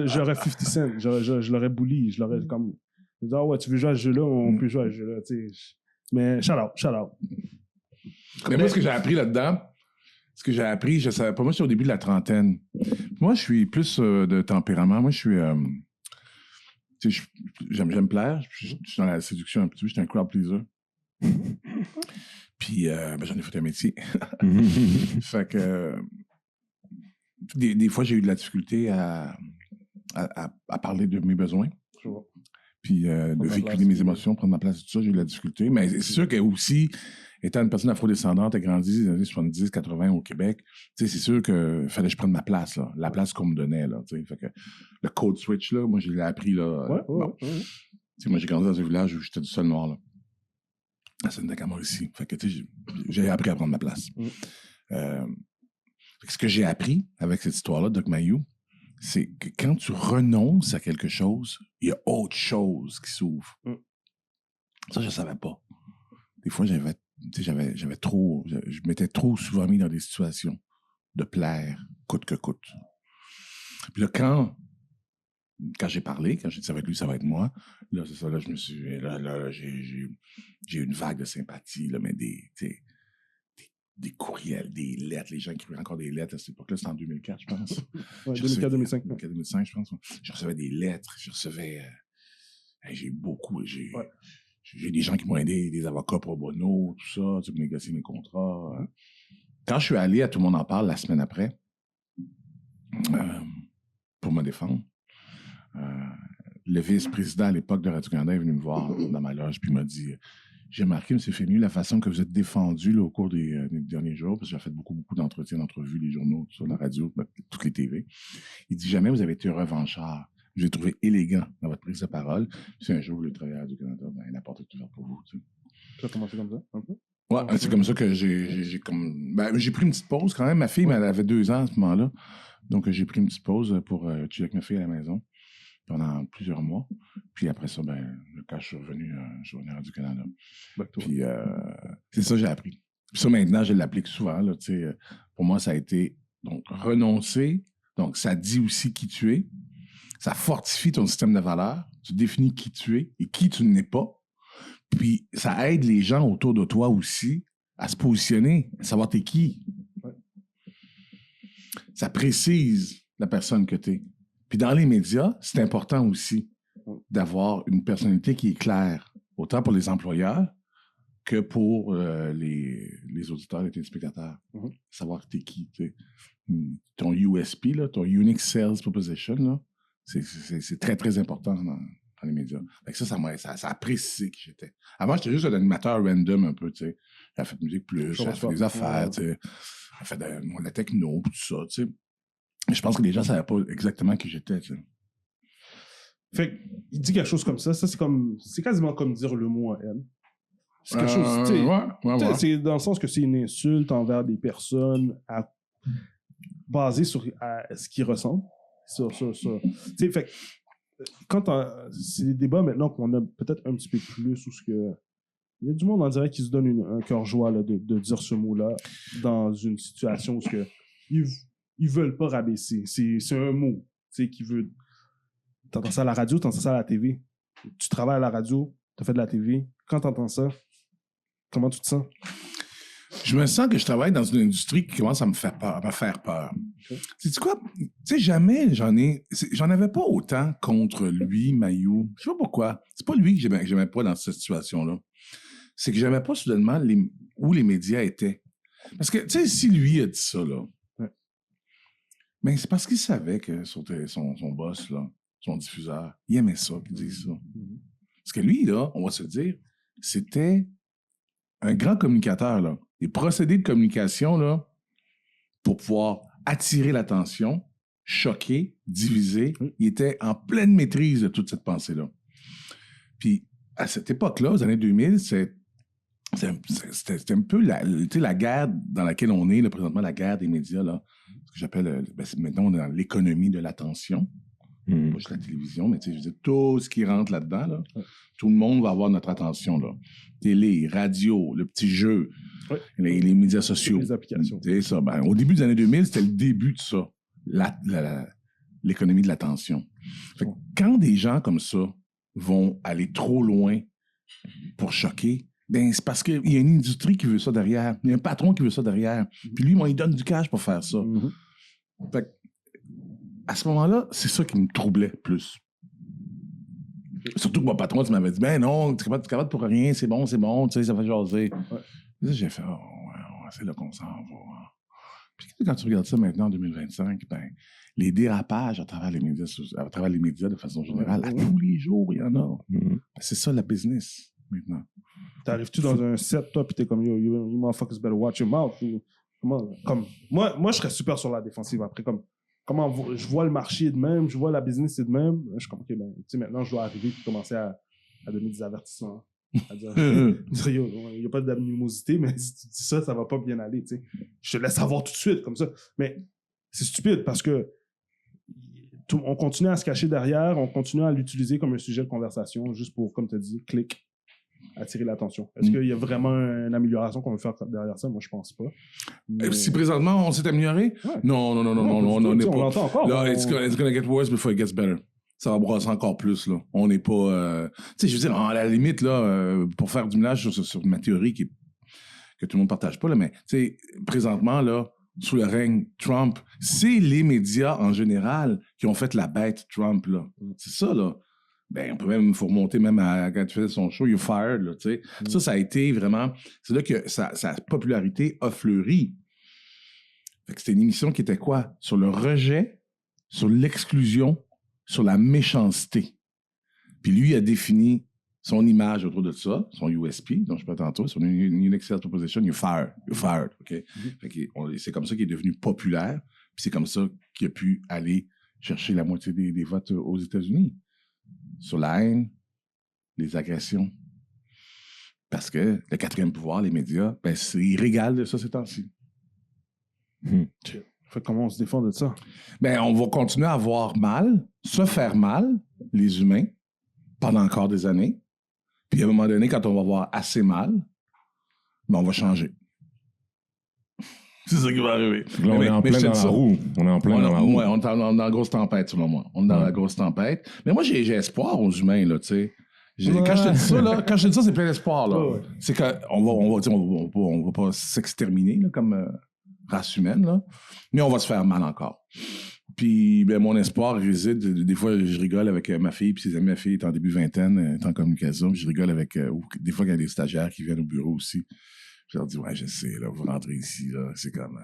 j'aurais 50 Cent. Je l'aurais bully. Je l'aurais comme. Je dis, ouais, tu veux jouer à ce jeu-là, on peut jouer à ce jeu-là. Mais shout out. Mais moi, ce que j'ai appris là-dedans, je savais pas. Moi, c'est au début de la trentaine. Moi, je suis plus de tempérament. Moi, je suis. J'aime plaire. Je suis dans la séduction un petit peu. Je suis un crowd pleaser. Puis, j'en ai fait un métier. Fait que. Des fois, j'ai eu de la difficulté à parler de mes besoins. Puis de véhiculer mes émotions, prendre ma place, tout ça, j'ai eu de la difficulté. Mais c'est sûr que aussi, étant une personne afrodescendante, a grandi dans les années 70, 80 au Québec, c'est sûr qu'il fallait que je prenne ma place, là, la place qu'on me donnait. Là, fait que le code switch, là, moi, je l'ai appris. Là, moi, j'ai grandi dans un village où j'étais du seul noir. Là, à Sainte-Mauricie. Fait que j'ai appris à prendre ma place. Ce que j'ai appris avec cette histoire-là, Doc Mayou, c'est que quand tu renonces à quelque chose, il y a autre chose qui s'ouvre. Ça, je ne savais pas. Des fois, j'avais trop... Je m'étais trop souvent mis dans des situations de plaire, coûte que coûte. Puis là, quand j'ai parlé, quand j'ai dit ça va être lui, ça va être moi, là, c'est ça, là, je me suis... Là, j'ai eu une vague de sympathie, là, mais des courriels, des lettres. Les gens écrivaient encore des lettres à cette époque-là. C'était en 2004, je pense. 2004-2005. 2005, je pense. Je recevais des lettres. J'ai beaucoup. J'ai des gens qui m'ont aidé, des avocats pro bono, tout ça, pour négocier mes contrats. Hein. quand je suis allé à Tout le monde en parle la semaine après, pour me défendre, le vice-président à l'époque de Radio-Canada est venu me voir dans ma loge puis m'a dit « J'ai remarqué, M. Fénu, la façon que vous êtes défendu là, au cours des derniers jours, parce que j'ai fait beaucoup d'entretiens, d'entrevues, les journaux, sur la radio, toutes les TV. Il dit « Jamais vous avez été revanchard. Je l'ai trouvé élégant dans votre prise de parole. Si un jour vous voulez travailler à Radio-Canada, ben, la porte est ouverte pour vous. » Tu as commencé comme ça, un peu? Ouais, c'est comme ça que j'ai pris une petite pause quand même. Ma fille, elle avait 2 ans à ce moment-là. Donc, j'ai pris une petite pause pour tuer avec ma fille à la maison pendant plusieurs mois. Puis après ça, quand je suis revenu à Radio-Canada. Puis c'est ça que j'ai appris. Puis ça, maintenant, je l'applique souvent. Là, pour moi, ça a été donc renoncer. Donc, ça dit aussi qui tu es. Ça fortifie ton système de valeurs. Tu définis qui tu es et qui tu n'es pas. Puis ça aide les gens autour de toi aussi à se positionner, à savoir t'es qui. Ouais. Ça précise la personne que t'es. Puis dans les médias, c'est important aussi d'avoir une personnalité qui est claire, autant pour les employeurs que pour les auditeurs et les téléspectateurs. Savoir t'es qui. T'sais. Ton USP, là, ton Unique Sales Proposition, là, c'est très, très important dans les médias. Fait que ça a précisé qui j'étais. Avant, j'étais juste un animateur random un peu, tu sais. J'ai fait de musique plus, j'ai fait des affaires, tu sais. J'ai fait de la techno, tout ça, tu sais. Mais je pense que les gens ne savaient pas exactement qui j'étais, tu sais. Fait qu'il dit quelque chose comme ça, c'est quasiment comme dire le mot en haine. C'est quelque chose, tu sais. Ouais. C'est dans le sens que c'est une insulte envers des personnes basée sur ce qu'ils ressentent. Tu sais, fait quand c'est des débats maintenant qu'on a peut-être un petit peu plus où il y a du monde en direct qui se donne un cœur-joie là, de dire ce mot-là dans une situation où ils veulent pas rabaisser. C'est un mot, tu sais, qui veut... T'entends ça à la radio, t'entends ça à la TV. Tu travailles à la radio, t'as fait de la TV. Quand t'entends ça, comment tu te sens? Je me sens que je travaille dans une industrie qui commence à me faire peur. Sais-tu quoi? Tu sais, jamais j'en avais pas autant contre lui, Mailloux. Je sais pas pourquoi. C'est pas lui que j'aimais pas dans cette situation-là. C'est que j'aimais pas soudainement où les médias étaient. Parce que, tu sais, si lui a dit ça, là, mais c'est parce qu'il savait que son boss, là, son diffuseur, il aimait ça qu'il dise ça. Parce que lui, là, on va se le dire, c'était un grand communicateur, là. Des procédés de communication, là, pour pouvoir attirer l'attention, choquer, diviser. Il était en pleine maîtrise de toute cette pensée-là. Puis, à cette époque-là, aux années 2000, c'était un peu la guerre dans laquelle on est, là, présentement, la guerre des médias, là. Ce que j'appelle, maintenant, on est dans l'économie de l'attention. Pas juste la télévision, mais je veux dire, tout ce qui rentre là-dedans, là, tout le monde va avoir notre attention, là. Télé, radio, le petit jeu, les médias sociaux. Les applications. C'est ça. Au début des années 2000, c'était le début de ça, l'économie de l'attention. Fait que quand des gens comme ça vont aller trop loin pour choquer, c'est parce qu'il y a une industrie qui veut ça derrière. Il y a un patron qui veut ça derrière. Puis lui, il donne du cash pour faire ça. Fait que, à ce moment-là, c'est ça qui me troublait plus. Surtout que mon patron, tu m'avais dit, non, tu es capable pour rien, c'est bon, tu sais, ça fait jaser. Là, j'ai fait, c'est là qu'on s'en va. Puis quand tu regardes ça maintenant en 2025, les dérapages à travers les médias de façon générale, à tous les jours, il y en a. C'est ça la business maintenant. T'arrives-tu dans un set, toi, puis t'es comme, you motherfuckers better watch your mouth. Moi, je serais super sur la défensive après, comment je vois le marché de même, je vois la business de même. Je suis comme, OK, tu sais, maintenant, je dois arriver et commencer à donner des avertissements. À dire, il n'y a pas d'animosité, mais si tu dis ça, ça va pas bien aller, tu sais. Je te laisse savoir tout de suite, comme ça. Mais c'est stupide parce que on continue à se cacher derrière, on continue à l'utiliser comme un sujet de conversation, juste pour, comme tu as dit, clic, attirer l'attention. Est-ce qu'il y a vraiment une amélioration qu'on veut faire derrière ça? Moi, je pense pas. Mais... Si présentement, on s'est amélioré? Ouais. Non, on n'est pas. On l'entend encore. Là, it's gonna get worse before it gets better. Ça va brasser encore plus, là. On n'est pas... Tu sais, je veux dire, à la limite, là, pour faire du ménage sur ma théorie que tout le monde ne partage pas, là, mais, tu sais, présentement, là, sous le règne Trump, c'est les médias, en général, qui ont fait la bête Trump, là. C'est ça, là. On peut même, faut remonter même à quand tu faisais son show, You're Fired, là, tu sais. Ça a été vraiment... C'est là que sa popularité a fleuri. Fait que c'était une émission qui était quoi? Sur le rejet, sur l'exclusion, sur la méchanceté. Puis lui a défini son image autour de ça, son USP, dont je parlais tantôt, son Unique Sales Proposition, you're fired, OK? Fait que c'est comme ça qu'il est devenu populaire, puis c'est comme ça qu'il a pu aller chercher la moitié des votes aux États-Unis. Sur la haine, les agressions. Parce que le quatrième pouvoir, les médias, ben, ils régalent de ça ces temps-ci. Fait comment on se défend de ça? Ben, on va continuer à avoir mal, se faire mal, les humains, pendant encore des années. Puis à un moment donné, quand on va avoir assez mal, ben, on va changer. C'est ça qui va arriver. Là, on est en plein dans la roue. On est en plein dans la roue. Ouais, on est dans la grosse tempête, selon moi. On est dans la grosse tempête. Mais moi, j'ai espoir aux humains, là, tu sais. Quand je te dis ça, là, c'est plein d'espoir, là. Ouais. C'est qu'on va pas s'exterminer, là, comme race humaine, là. Mais on va se faire mal encore. Puis, ben, mon espoir réside, des fois, je rigole avec ma fille, puis ses amis, ma fille est en début vingtaine, est en communication, je rigole avec, des fois, il y a des stagiaires qui viennent au bureau aussi. Je leur dis, ouais, je sais, là, vous rentrez ici, là, c'est comme,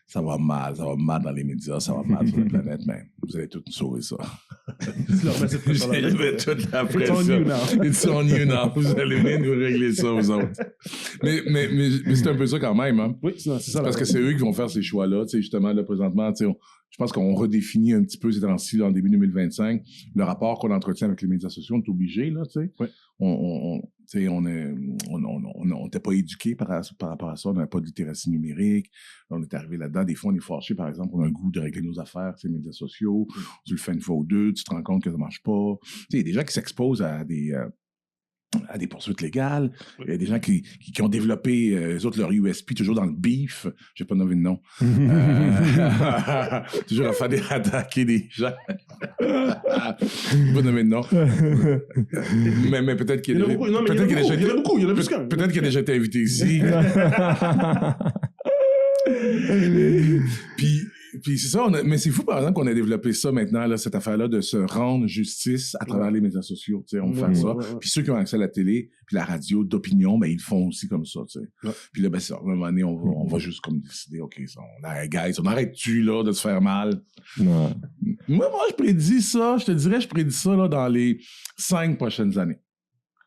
ça va mal dans les médias, ça va mal sur la planète, mais vous allez tout nous sauver ça. Vous allez mettre toute la pression. It's on you now. Vous allez venir nous régler ça, vous autres. Mais c'est un peu ça quand même, hein. Oui, c'est ça. Parce que c'est eux qui vont faire ces choix-là, tu sais, justement, là, présentement, tu sais, je pense qu'on redéfinit un petit peu ces temps-ci, en début 2025, le rapport qu'on entretient avec les médias sociaux. On est obligé, là, tu sais. Ouais. On n'était pas éduqués par rapport à ça. On n'avait pas de littératie numérique. On est arrivé là-dedans. Des fois, on est fâché, par exemple, on a le goût de régler nos affaires, ces médias sociaux. Tu le fais une fois ou deux, tu te rends compte que ça ne marche pas. Tu sais, il y a des gens qui s'exposent à des poursuites légales. Il y a des gens qui ont développé, eux autres, leur USP, toujours dans le beef. Je vais pas nommer de nom. Toujours à faire attaquer des gens. Je vais pas nommer de nom. mais peut-être qu'il y a peut-être qu'il a déjà été invité ici. Puis c'est ça, mais c'est fou, par exemple, qu'on a développé ça maintenant, là, cette affaire-là de se rendre justice à travers les médias sociaux. On fait ça. Puis ceux qui ont accès à la télé, puis la radio d'opinion, ben, ils le font aussi comme ça. Puis là, ben, à un moment donné, on va juste comme décider, OK, on arrête-tu là, de se faire mal? Non. Moi, je prédis ça, je prédis ça là, dans les 5 prochaines années.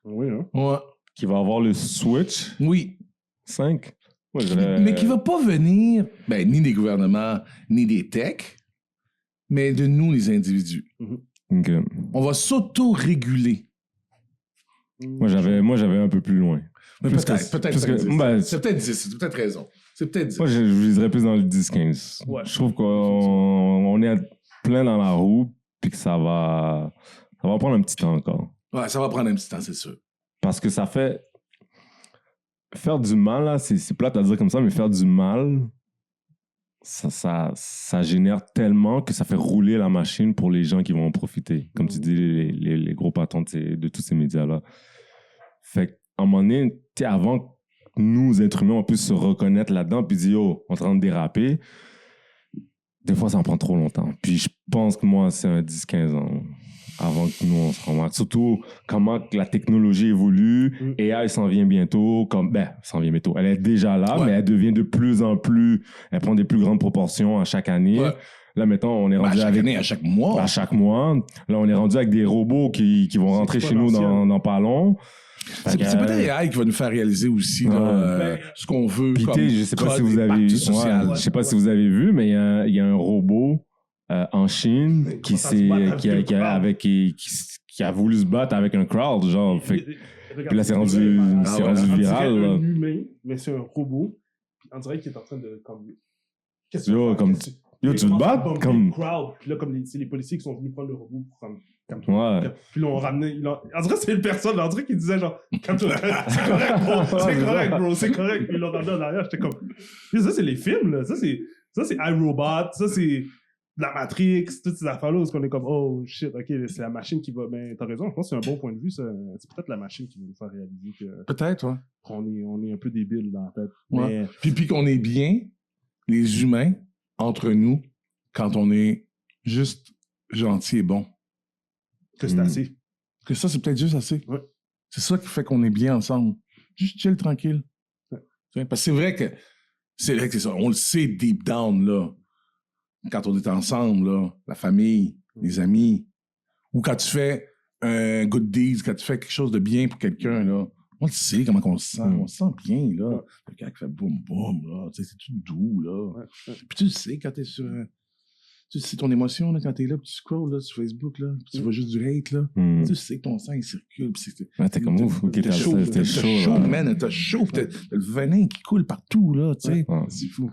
Oui, hein? Ouais. Qui va avoir le switch. Oui. 5. Ouais, mais qui va pas venir, ben, ni des gouvernements, ni des techs, mais de nous, les individus. Okay. On va s'auto-réguler. Moi, j'avais un peu plus loin. Peut-être c'est peut-être 10, c'est peut-être raison. C'est peut-être 10. Moi, je viserais plus dans le 10-15. Ouais. Je trouve qu'on est plein dans la roue, puis que ça va prendre un petit temps encore. Ouais, ça va prendre un petit temps, c'est sûr. Parce que ça fait... Faire du mal, là, c'est plate à dire comme ça, mais faire du mal, ça génère tellement que ça fait rouler la machine pour les gens qui vont en profiter. Comme tu dis, les gros patrons de tous ces médias-là. Fait qu'à un moment donné, avant que nous, êtres humains, on puisse se reconnaître là-dedans, puis dire, oh, on est en train de déraper, des fois, ça en prend trop longtemps. Puis je pense que moi, c'est un 10-15 ans avant que nous, on se remarque. Surtout, comment la technologie évolue. AI s'en vient bientôt. S'en vient bientôt. Elle est déjà là, mais elle devient de plus en plus... Elle prend des plus grandes proportions à chaque année. Ouais. Là, maintenant, on est rendu à chaque année, à chaque mois. À chaque mois. Là, on est rendu avec des robots qui vont rentrer chez nous dans pas long. C'est peut-être AI qui va nous faire réaliser aussi ce qu'on veut. Puis, je sais pas si vous avez vu. Je sais pas si vous avez vu, mais il y a un robot en Chine qui a voulu se battre avec un crowd, genre. Puis là, c'est rendu viral. C'est un humain, mais c'est un robot. On dirait qu'il est en train de... Qu'est-ce que tu te bats comme... Crowd. Puis là, comme c'est les policiers qui sont venus prendre le robot pour comme ouais. Puis là, on ramenait... On dirait que c'est une personne, on dirait qu'il disait genre... C'est correct, bro. C'est correct. Puis ils l'ont ramené en arrière. J'étais comme... Ça, c'est les films, là. Ça, c'est iRobot. Ça, c'est... la Matrix, toutes ces affaires-là où on est comme, oh shit, ok, c'est la machine qui va. Ben, t'as raison, je pense que c'est un bon point de vue. C'est peut-être la machine qui va nous faire réaliser que. Peut-être, ouais. On est un peu débile dans la tête. Ouais. Mais... Puis qu'on est bien, les humains, entre nous, quand on est juste gentil et bon. Que c'est assez. Que ça, c'est peut-être juste assez. Ouais. C'est ça qui fait qu'on est bien ensemble. Juste chill, tranquille. Ouais. Parce que c'est vrai que C'est vrai que c'est ça. On le sait deep down, là. Quand on est ensemble, là, la famille, les amis, ou quand tu fais un good deed, quand tu fais quelque chose de bien pour quelqu'un, là, on le sait comment on se sent. On se sent bien, là. Quelqu'un qui fait boum, boum, là. Tu sais, c'est tout doux, là. Puis tu le sais quand t'es sur... Tu sais ton émotion, là, quand t'es là, puis tu scrolls, là, sur Facebook, là, puis tu vois juste du hate, là. Tu sais que ton sang, il circule. T'es comme ouf. T'es chaud, man. T'as chaud, t'as le venin qui coule partout, là, tu sais. C'est fou.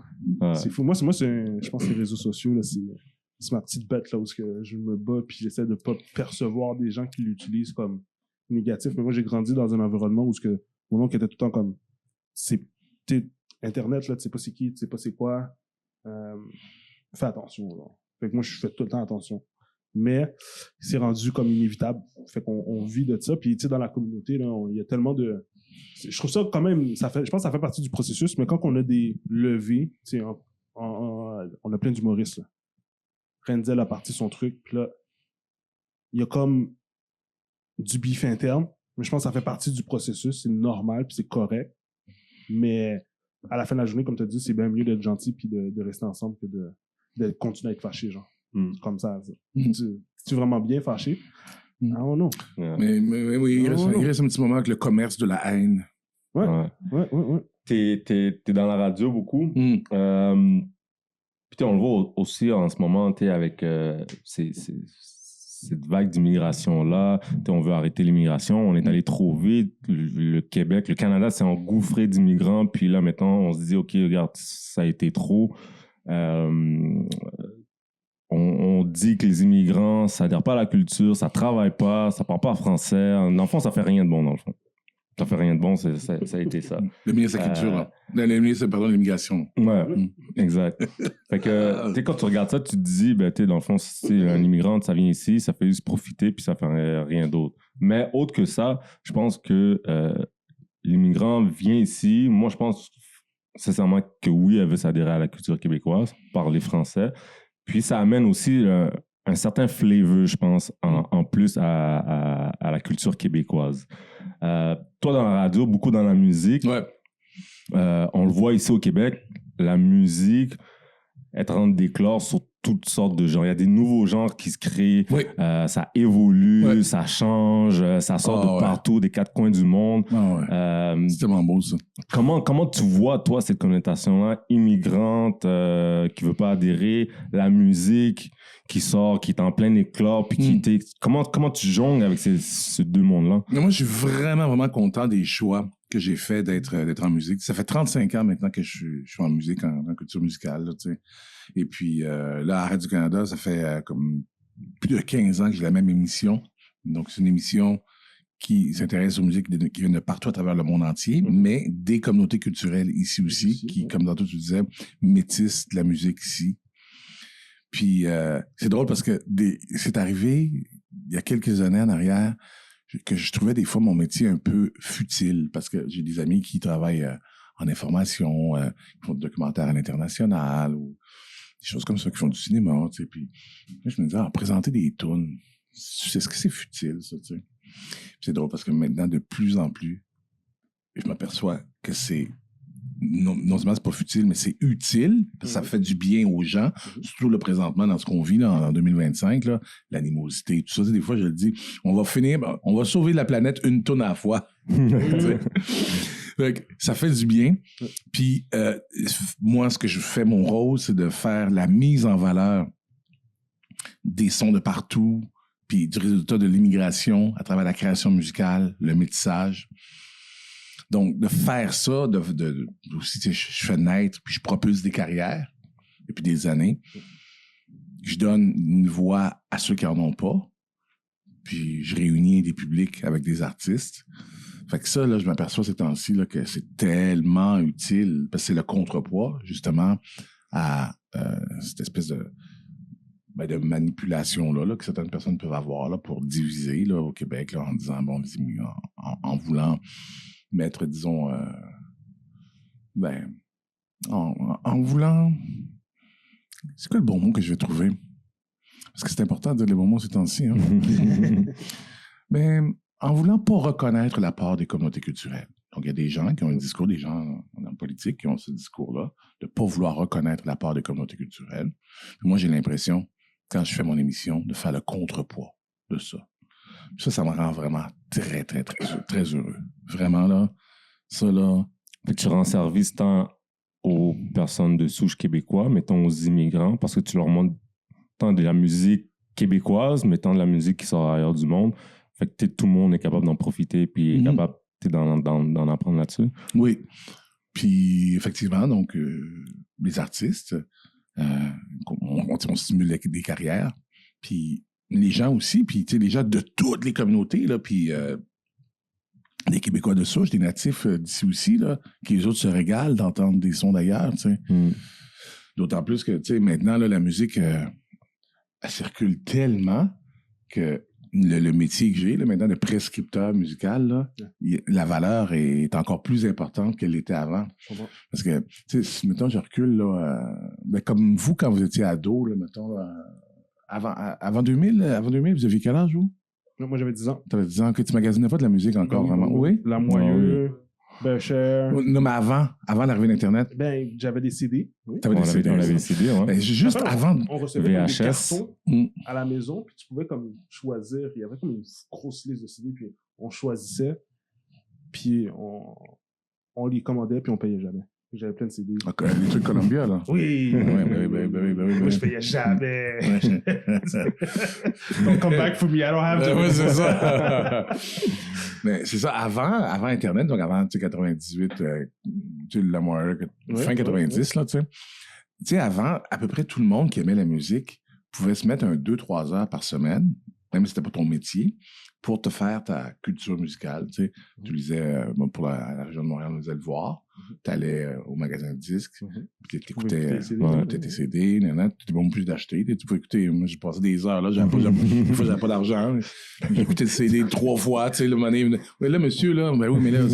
C'est fou. Moi, je pense que les réseaux sociaux, là, c'est ma petite bête, là, où je me bats, puis j'essaie de pas percevoir des gens qui l'utilisent comme négatif. Mais moi, j'ai grandi dans un environnement où mon oncle était tout le temps comme, Internet, là, tu sais pas c'est qui, tu sais pas c'est quoi. Fais attention, là. Fait que moi, je fais tout le temps attention. Mais c'est rendu comme inévitable. Fait qu'on vit de ça. Puis, tu sais, dans la communauté, là, il y a tellement de... Je trouve ça quand même... je pense que ça fait partie du processus, mais quand on a des levées, tu sais, on a plein d'humoristes, là. Renzel a parti son truc, puis là, il y a comme du bif interne. Mais je pense que ça fait partie du processus. C'est normal, puis c'est correct. Mais à la fin de la journée, comme tu as dit, c'est bien mieux d'être gentil puis de rester ensemble que de continuer à être fâché, genre. Comme ça. Tu es vraiment bien fâché? I don't know. Mais oui, il reste un petit moment avec le commerce de la haine. Ouais. T'es dans la radio beaucoup. Puis on le voit aussi en ce moment, avec cette vague d'immigration-là. On veut arrêter l'immigration. On est allé trop vite. Le Québec, le Canada s'est engouffré d'immigrants. Puis là, maintenant, on se dit, OK, regarde, ça a été trop. On dit que les immigrants, ça n'adhère pas à la culture, ça travaille pas, ça parle pas français. Dans le fond, ça fait rien de bon, dans le fond. Ça fait rien de bon, ça a été ça. Le ministre de la Culture, là. Le ministre, pardon, de l'immigration. Ouais, exact. Fait que, tu sais, quand tu regardes ça, tu te dis, ben, tu sais, dans le fond, si un immigrant, ça vient ici, ça fait juste profiter, puis ça fait rien d'autre. Mais autre que ça, je pense que l'immigrant vient ici. Moi, je pense sincèrement que oui, elle veut s'adhérer à la culture québécoise, parler français. Puis ça amène aussi un certain flavor, je pense, en plus à la culture québécoise. Toi, dans la radio, beaucoup dans la musique. Ouais. On le voit ici au Québec, la musique est en train de d'éclore sur toutes sortes de genres. Il y a des nouveaux genres qui se créent. Oui. Ça évolue, ça change, ça sort de partout, des quatre coins du monde. C'est tellement beau, ça. Comment tu vois, toi, cette connotation-là, immigrante, qui veut pas adhérer, la musique qui sort, qui est en plein éclat, puis comment tu jongles avec ces deux mondes-là? Mais moi, je suis vraiment, vraiment content des choix que j'ai fait d'être en musique. Ça fait 35 ans maintenant que je suis en musique, en culture musicale, là, tu sais. Et puis, là, à Radio-Canada, ça fait comme plus de 15 ans que j'ai la même émission. Donc, c'est une émission qui s'intéresse aux musiques qui viennent de partout à travers le monde entier, mais des communautés culturelles ici aussi, qui, comme tantôt tu disais, métissent de la musique ici. Puis, c'est drôle parce que c'est arrivé il y a quelques années en arrière que je trouvais des fois mon métier un peu futile parce que j'ai des amis qui travaillent en information, qui font des documentaires à l'international ou des choses comme ça, qui font du cinéma, tu sais. Puis là, je me disais, présenter des tunes, est-ce que c'est futile, ça, tu sais? Puis c'est drôle parce que maintenant, de plus en plus, je m'aperçois que c'est non seulement c'est pas futile, mais c'est utile, parce que ça fait du bien aux gens, surtout là, présentement, dans ce qu'on vit là, en 2025, là, l'animosité, tout ça. Des fois, je le dis, on va sauver la planète une tonne à la fois. Fait que ça fait du bien. Puis, moi, ce que je fais, mon rôle, c'est de faire la mise en valeur des sons de partout, puis du résultat de l'immigration à travers la création musicale, le métissage. Donc, de faire ça, aussi, je fais naître, puis je propulse des carrières depuis des années. Je donne une voix à ceux qui n'en ont pas, puis je réunis des publics avec des artistes. Fait que ça, là, je m'aperçois ces temps-ci là, que c'est tellement utile, parce que c'est le contrepoids, justement, à cette espèce de manipulation-là que certaines personnes peuvent avoir là, pour diviser là, au Québec là, en disant, bon, en voulant mettre, disons, en voulant... C'est quoi le bon mot que je vais trouver? Parce que c'est important de dire les bons mots ces temps-ci. Hein? Mais en voulant pas reconnaître la part des communautés culturelles. Donc, il y a des gens qui ont un discours, des gens en politique qui ont ce discours-là, de ne pas vouloir reconnaître la part des communautés culturelles. Puis moi, j'ai l'impression, quand je fais mon émission, de faire le contrepoids de ça. Puis ça me rend vraiment très, très, très, très heureux. Vraiment, là, ça, là... Puis tu rends service tant aux personnes de souche québécois, mais tant aux immigrants, parce que tu leur montres tant de la musique québécoise, mais tant de la musique qui sort ailleurs du monde. Fait que tout le monde est capable d'en profiter, puis est capable d'en apprendre là-dessus. Oui. Puis, effectivement, donc, les artistes, on stimule des carrières. Puis, les gens aussi, puis, tu sais, les gens de toutes les communautés, là, puis des Québécois de souche, des natifs d'ici aussi, là, qui les autres se régalent d'entendre des sons d'ailleurs, tu sais. D'autant plus que, tu sais, maintenant, là, la musique, elle circule tellement que le métier que j'ai, là, maintenant, de prescripteur musical, là, la valeur est encore plus importante qu'elle l'était avant. Parce que, tu sais, mettons, je recule, là, ben, comme vous, quand vous étiez ado, là, mettons, avant 2000, vous aviez quel âge, vous? Moi, j'avais 10 ans. Tu avais 10 ans, que tu magasinais pas de la musique encore, vraiment? Oui? La Moyeu, Becher. Non, mais avant l'arrivée d'Internet. Ben, j'avais des CD. Tu avais des CD. On avait des CD, ouais. Ben, juste avant. On recevait comme des VHS. cartons à la maison, puis tu pouvais comme choisir. Il y avait comme une grosse liste de CD, puis on choisissait, puis on les commandait, puis on payait jamais. J'avais plein de CD. Les trucs Columbia, là. Oui! Moi, je payais jamais. Don't come back for me, I don't have to. Oui, c'est ça. Mais c'est ça, avant Internet, donc avant 98, tu sais, la moyenne, fin 90, là, tu sais. Tu sais, avant, à peu près tout le monde qui aimait la musique pouvait se mettre 2-3 heures par semaine, même si c'était pas ton métier, pour te faire ta culture musicale, tu sais. Tu lisais, pour la région de Montréal, on lisait Le Voir. Tu allais au magasin de disques, puis tu écoutais tes CD, tu n'étais pas obligé d'acheter. Tu pouvais écouter, moi j'ai passé des heures, là, j'avais pas d'argent. J'écoutais le CD 3 fois, tu sais, le monnaie. Oui, là, monsieur, là, ben oui, mais là,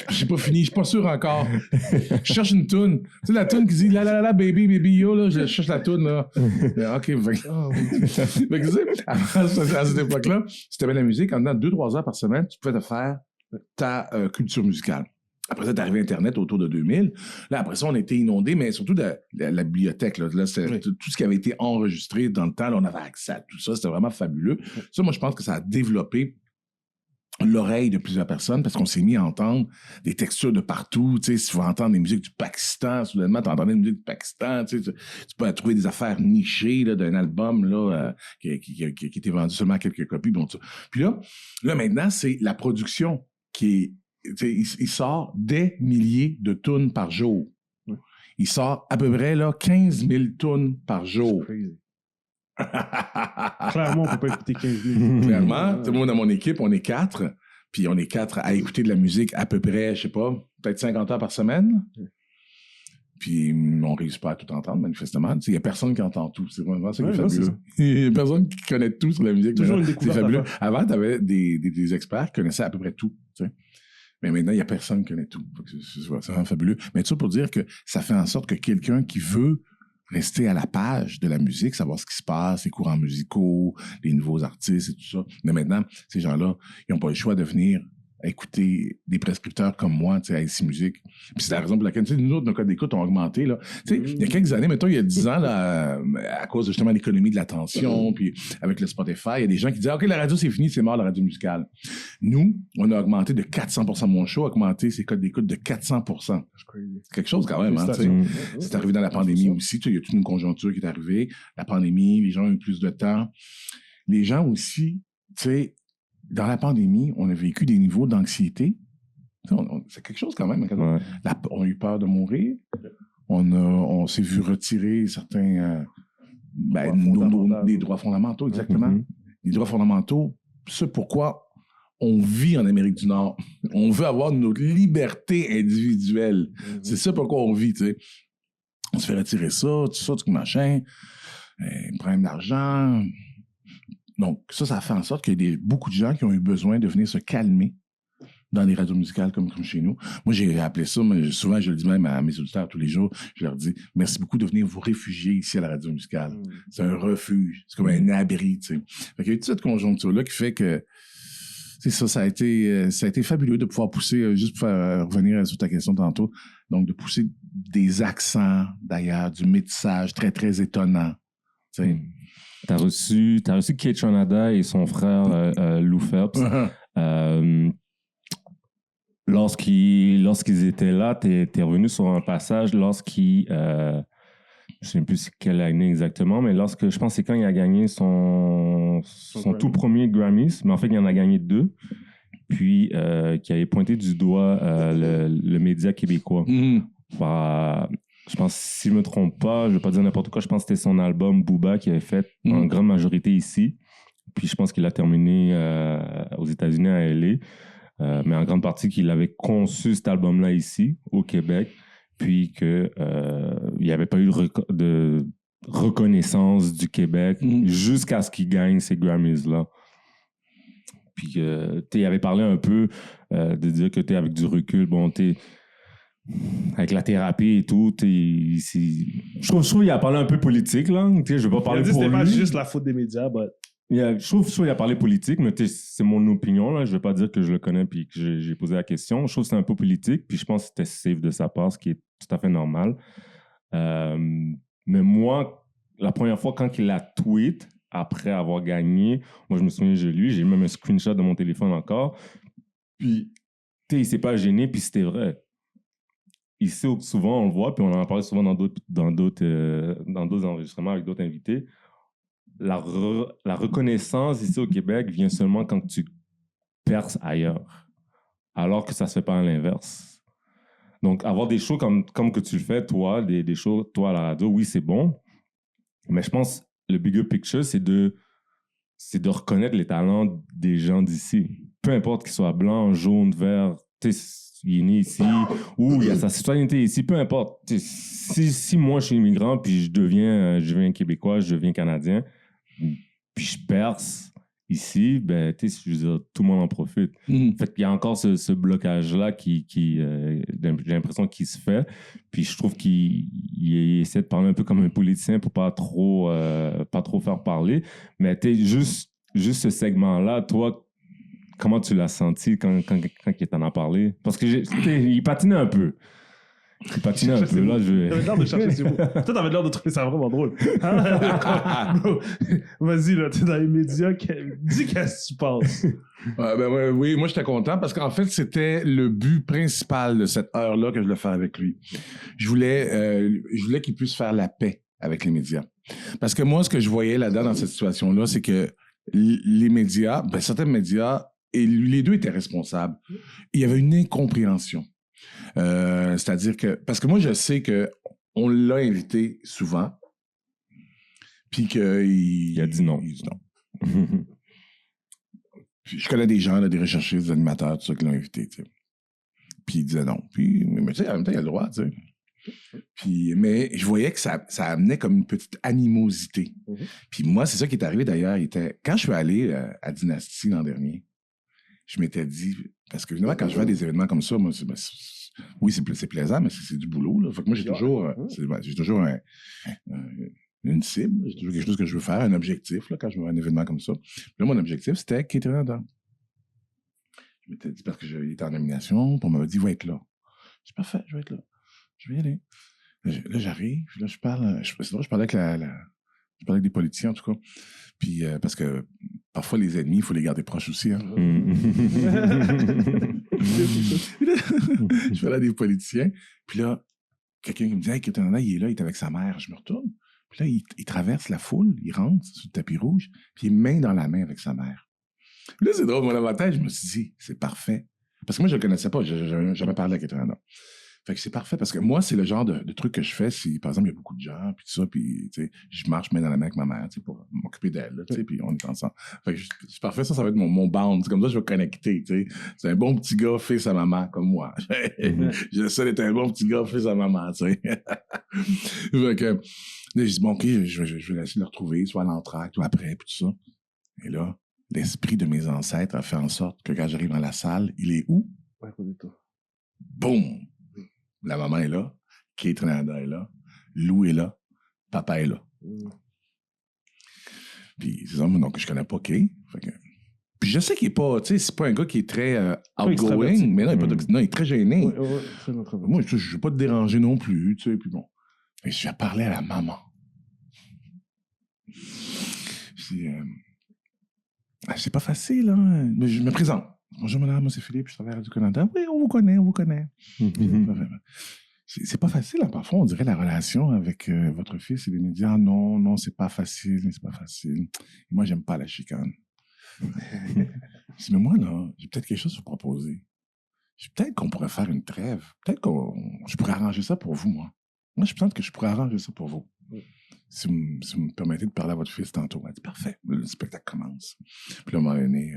j'ai pas fini, je suis pas sûr encore. Je cherche une toune. Tu sais, la toune qui dit la la la baby, baby yo, là, je cherche la toune, là. OK, fait que tu sais, à cette époque-là, si tu avais la musique, en dedans 2-3 heures par semaine, tu pouvais te faire ta culture musicale. Après ça, t'es arrivé Internet autour de 2000. Là, après ça, on était inondés, mais surtout de la bibliothèque. Là, c'était tout ce qui avait été enregistré dans le temps. Là, on avait accès à tout ça. C'était vraiment fabuleux. Ça, moi, je pense que ça a développé l'oreille de plusieurs personnes parce qu'on s'est mis à entendre des textures de partout. Tu sais, si tu veux entendre des musiques du Pakistan, soudainement, tu entendais des musiques du Pakistan. Tu peux trouver des affaires nichées là, d'un album là, qui était vendu seulement à quelques copies. Bon, puis là, maintenant, c'est la production qui est... Il sort des milliers de tunes par jour. Il sort à peu près là, 15 000 tunes par jour. Clairement, on ne peut pas écouter 15 000. Clairement. Moi, dans mon équipe, on est 4. Puis on est 4 à écouter de la musique à peu près, je sais pas, peut-être 50 heures par semaine. Puis on ne réussit pas à tout entendre, manifestement. Il n'y a personne qui entend tout. C'est vraiment ça qui est fabuleux. Il n'y a personne qui connaît tout sur la musique. Toujours une c'est découverte. fabuleux. Avant, tu avais des experts qui connaissaient à peu près tout. T'sais. Mais maintenant, il n'y a personne qui connaît tout. C'est vraiment fabuleux. Mais tout ça pour dire que ça fait en sorte que quelqu'un qui veut rester à la page de la musique, savoir ce qui se passe, les courants musicaux, les nouveaux artistes et tout ça. Mais maintenant, ces gens-là, ils n'ont pas le choix de venir écouter des prescripteurs comme moi, tu sais, à ICI Musique. Puis c'est la raison pour laquelle, tu sais, nous autres, nos codes d'écoute ont augmenté, là. Tu sais, il y a quelques années, mettons, il y a 10 ans, là, à cause de justement l'économie de l'attention, puis avec le Spotify, il y a des gens qui disaient, OK, la radio, c'est fini, c'est mort, la radio musicale. Nous, on a augmenté de 400%. Mon show a augmenté ses codes d'écoute de 400%. C'est quelque chose quand même, hein, tu sais. C'est arrivé dans la pandémie aussi, tu sais, il y a toute une conjoncture qui est arrivée. La pandémie, les gens ont eu plus de temps. Les gens aussi, tu sais, dans la pandémie, on a vécu des niveaux d'anxiété. C'est quelque chose quand même. Ouais. On a eu peur de mourir. On s'est vu retirer certains des droits fondamentaux, exactement. Les droits fondamentaux, c'est pourquoi on vit en Amérique du Nord. On veut avoir notre liberté individuelle. C'est ça pourquoi on vit, tu sais. On se fait retirer ça, tout machin, problème d'argent... Donc, ça fait en sorte qu'il y a beaucoup de gens qui ont eu besoin de venir se calmer dans les radios musicales comme chez nous. Moi, j'ai appelé ça, mais souvent, je le dis même à mes auditeurs tous les jours, je leur dis, merci beaucoup de venir vous réfugier ici à la radio musicale. C'est un refuge, c'est comme un abri, tu sais. Fait qu'il y a toute cette conjoncture-là qui fait que c'est ça, ça a été fabuleux de pouvoir pousser, juste pour revenir sur ta question tantôt, donc de pousser des accents d'ailleurs, du métissage très, très étonnant. Tu sais. T'as reçu Kate Shonada et son frère Lou Phelps. Lorsqu'ils étaient là, t'es revenu sur un passage lorsqu'il... je ne sais plus quelle année exactement, mais je pense que c'est quand il a gagné son tout premier Grammys, mais en fait, il en a gagné 2, puis qui avait pointé du doigt le média québécois. Je pense, si je ne me trompe pas, je ne vais pas dire n'importe quoi, je pense que c'était son album Booba qui avait fait en grande majorité ici, puis je pense qu'il a terminé aux États-Unis à LA, mais en grande partie qu'il avait conçu cet album-là ici, au Québec, puis qu'il n'y avait pas eu de reconnaissance du Québec jusqu'à ce qu'il gagne ces Grammys-là. Puis il avait parlé un peu de dire que avec du recul, bon, avec la thérapie et tout, je trouve qu'il a parlé un peu politique, là. Je ne vais pas parler pour lui. C'était pas juste la faute des médias, but... Je trouve qu'il a parlé politique, mais c'est mon opinion. Là. Je ne vais pas dire que je le connais et que j'ai posé la question. Je trouve que c'est un peu politique, puis je pense que c'était safe de sa part, ce qui est tout à fait normal. Mais moi, la première fois, quand il a tweet, après avoir gagné, moi, je me souviens, j'ai même un screenshot de mon téléphone encore. Puis, il ne s'est pas gêné, puis c'était vrai. Ici, souvent, on le voit, puis on en parle souvent dans d'autres enregistrements avec d'autres invités. La reconnaissance ici au Québec vient seulement quand tu perces ailleurs, alors que ça ne se fait pas à l'inverse. Donc, avoir des shows comme que tu le fais, toi, des shows, toi, à la radio, oui, c'est bon, mais je pense que le bigger picture, c'est de reconnaître les talents des gens d'ici. Peu importe qu'ils soient blancs, jaunes, verts, il est né ici, ou il a sa citoyenneté ici, peu importe. Si moi, je suis immigrant, puis je deviens Québécois, je deviens Canadien, puis je perce ici, ben, je veux dire, tout le monde en profite. Fait qu'il y a encore ce blocage-là qui j'ai l'impression qu'il se fait. Puis je trouve qu'il essaie de parler un peu comme un politicien pour pas trop faire parler. Mais juste ce segment-là, toi, comment tu l'as senti quand il t'en a parlé? Parce que il patinait un peu. Il patinait un peu, là, T'avais l'air de chercher ses mots. Toi, t'avais l'air de trouver ça vraiment drôle. Vas-y, là, t'es dans les médias. Dis qu'est-ce que tu penses. Oui, moi, j'étais content parce qu'en fait, c'était le but principal de cette heure-là que je voulais faire avec lui. Je voulais qu'il puisse faire la paix avec les médias. Parce que moi, ce que je voyais là-dedans, dans cette situation-là, c'est que les médias, certains médias, et les deux étaient responsables. Il y avait une incompréhension. C'est-à-dire que... Parce que moi, je sais qu'on l'a invité souvent, puis qu'il... a dit non. Il dit non. Puis je connais des gens, là, des recherchistes, des animateurs, tout ça, qui l'ont invité, tu sais. Puis il disait non. Puis, mais tu sais, en même temps, il a le droit, tu sais. Puis, mais je voyais que ça amenait comme une petite animosité. Puis moi, c'est ça qui est arrivé d'ailleurs. Quand je suis allé à Dynastie l'an dernier, je m'étais dit... Parce que, évidemment, quand je vais à des événements comme ça, moi, oui, c'est plaisant, mais c'est du boulot. Là. Fait que moi, j'ai toujours une cible, j'ai toujours quelque chose que je veux faire, un objectif, là, quand je vais à un événement comme ça. Puis là, mon objectif, c'était Kate Shonada. Je m'étais dit, parce qu'il était en nomination, puis on m'avait dit, il va être là. Je dis, parfait, je vais être là. Je vais y aller. Là, j'arrive, puis là, je parlais avec des politiciens, en tout cas. Puis, parce que parfois, les ennemis, il faut les garder proches aussi. Hein. Je parlais à des politiciens. Puis là, quelqu'un qui me dit, hey, Kate Shonada, il est là, il est avec sa mère. Je me retourne. Puis là, il traverse la foule, il rentre sur le tapis rouge, puis il est main dans la main avec sa mère. Puis là, c'est drôle, moi, dans ma tête, je me suis dit, c'est parfait. Parce que moi, je ne le connaissais pas, je jamais parlé à Kate Shonada. Fait que c'est parfait parce que moi, c'est le genre de truc que je fais si, par exemple, il y a beaucoup de gens, puis tout ça, puis, tu sais, je marche main dans la main avec ma mère, tu sais, pour m'occuper d'elle, tu sais, puis on est ensemble. Fait que c'est parfait, ça va être mon band. Comme ça, je vais connecter, tu sais. C'est un bon petit gars, fils à maman, comme moi. J'essaie d'être un bon petit gars, fils à maman, tu sais. Fait que, là, je dis, bon, OK, je vais essayer de le retrouver, soit à l'entracte ou après, puis tout ça. Et là, l'esprit de mes ancêtres a fait en sorte que quand j'arrive dans la salle, il est où? Ouais, pas du tout. Boum! La maman est là, Kate Shonada est là, Lou est là, papa est là. Puis c'est ça, donc je connais pas Kate. Fait que, puis Puis je sais qu'il est pas, tu sais, c'est pas un gars qui est très extraverti. outgoing, mais non, il est très gêné. Ouais, très introverti. Moi, je veux pas te déranger non plus, tu sais, puis bon. Et je vais parler à la maman. C'est pas facile, hein. Mais je me présente. Bonjour, madame, moi, c'est Philippe, je travaille à Radio-Canada. Oui, on vous connaît. C'est pas facile, hein. Parfois, on dirait la relation avec votre fils et les médias. Ah, non, c'est pas facile. Et moi, j'aime pas la chicane. Je dis, mais moi, là, j'ai peut-être quelque chose à vous proposer. Peut-être qu'on pourrait faire une trêve. Peut-être je pourrais arranger ça pour vous, moi. Moi, je pense que je pourrais arranger ça pour vous. Si vous me permettez de parler à votre fils tantôt. Elle dit, parfait, le spectacle commence. Puis là, on m'a donné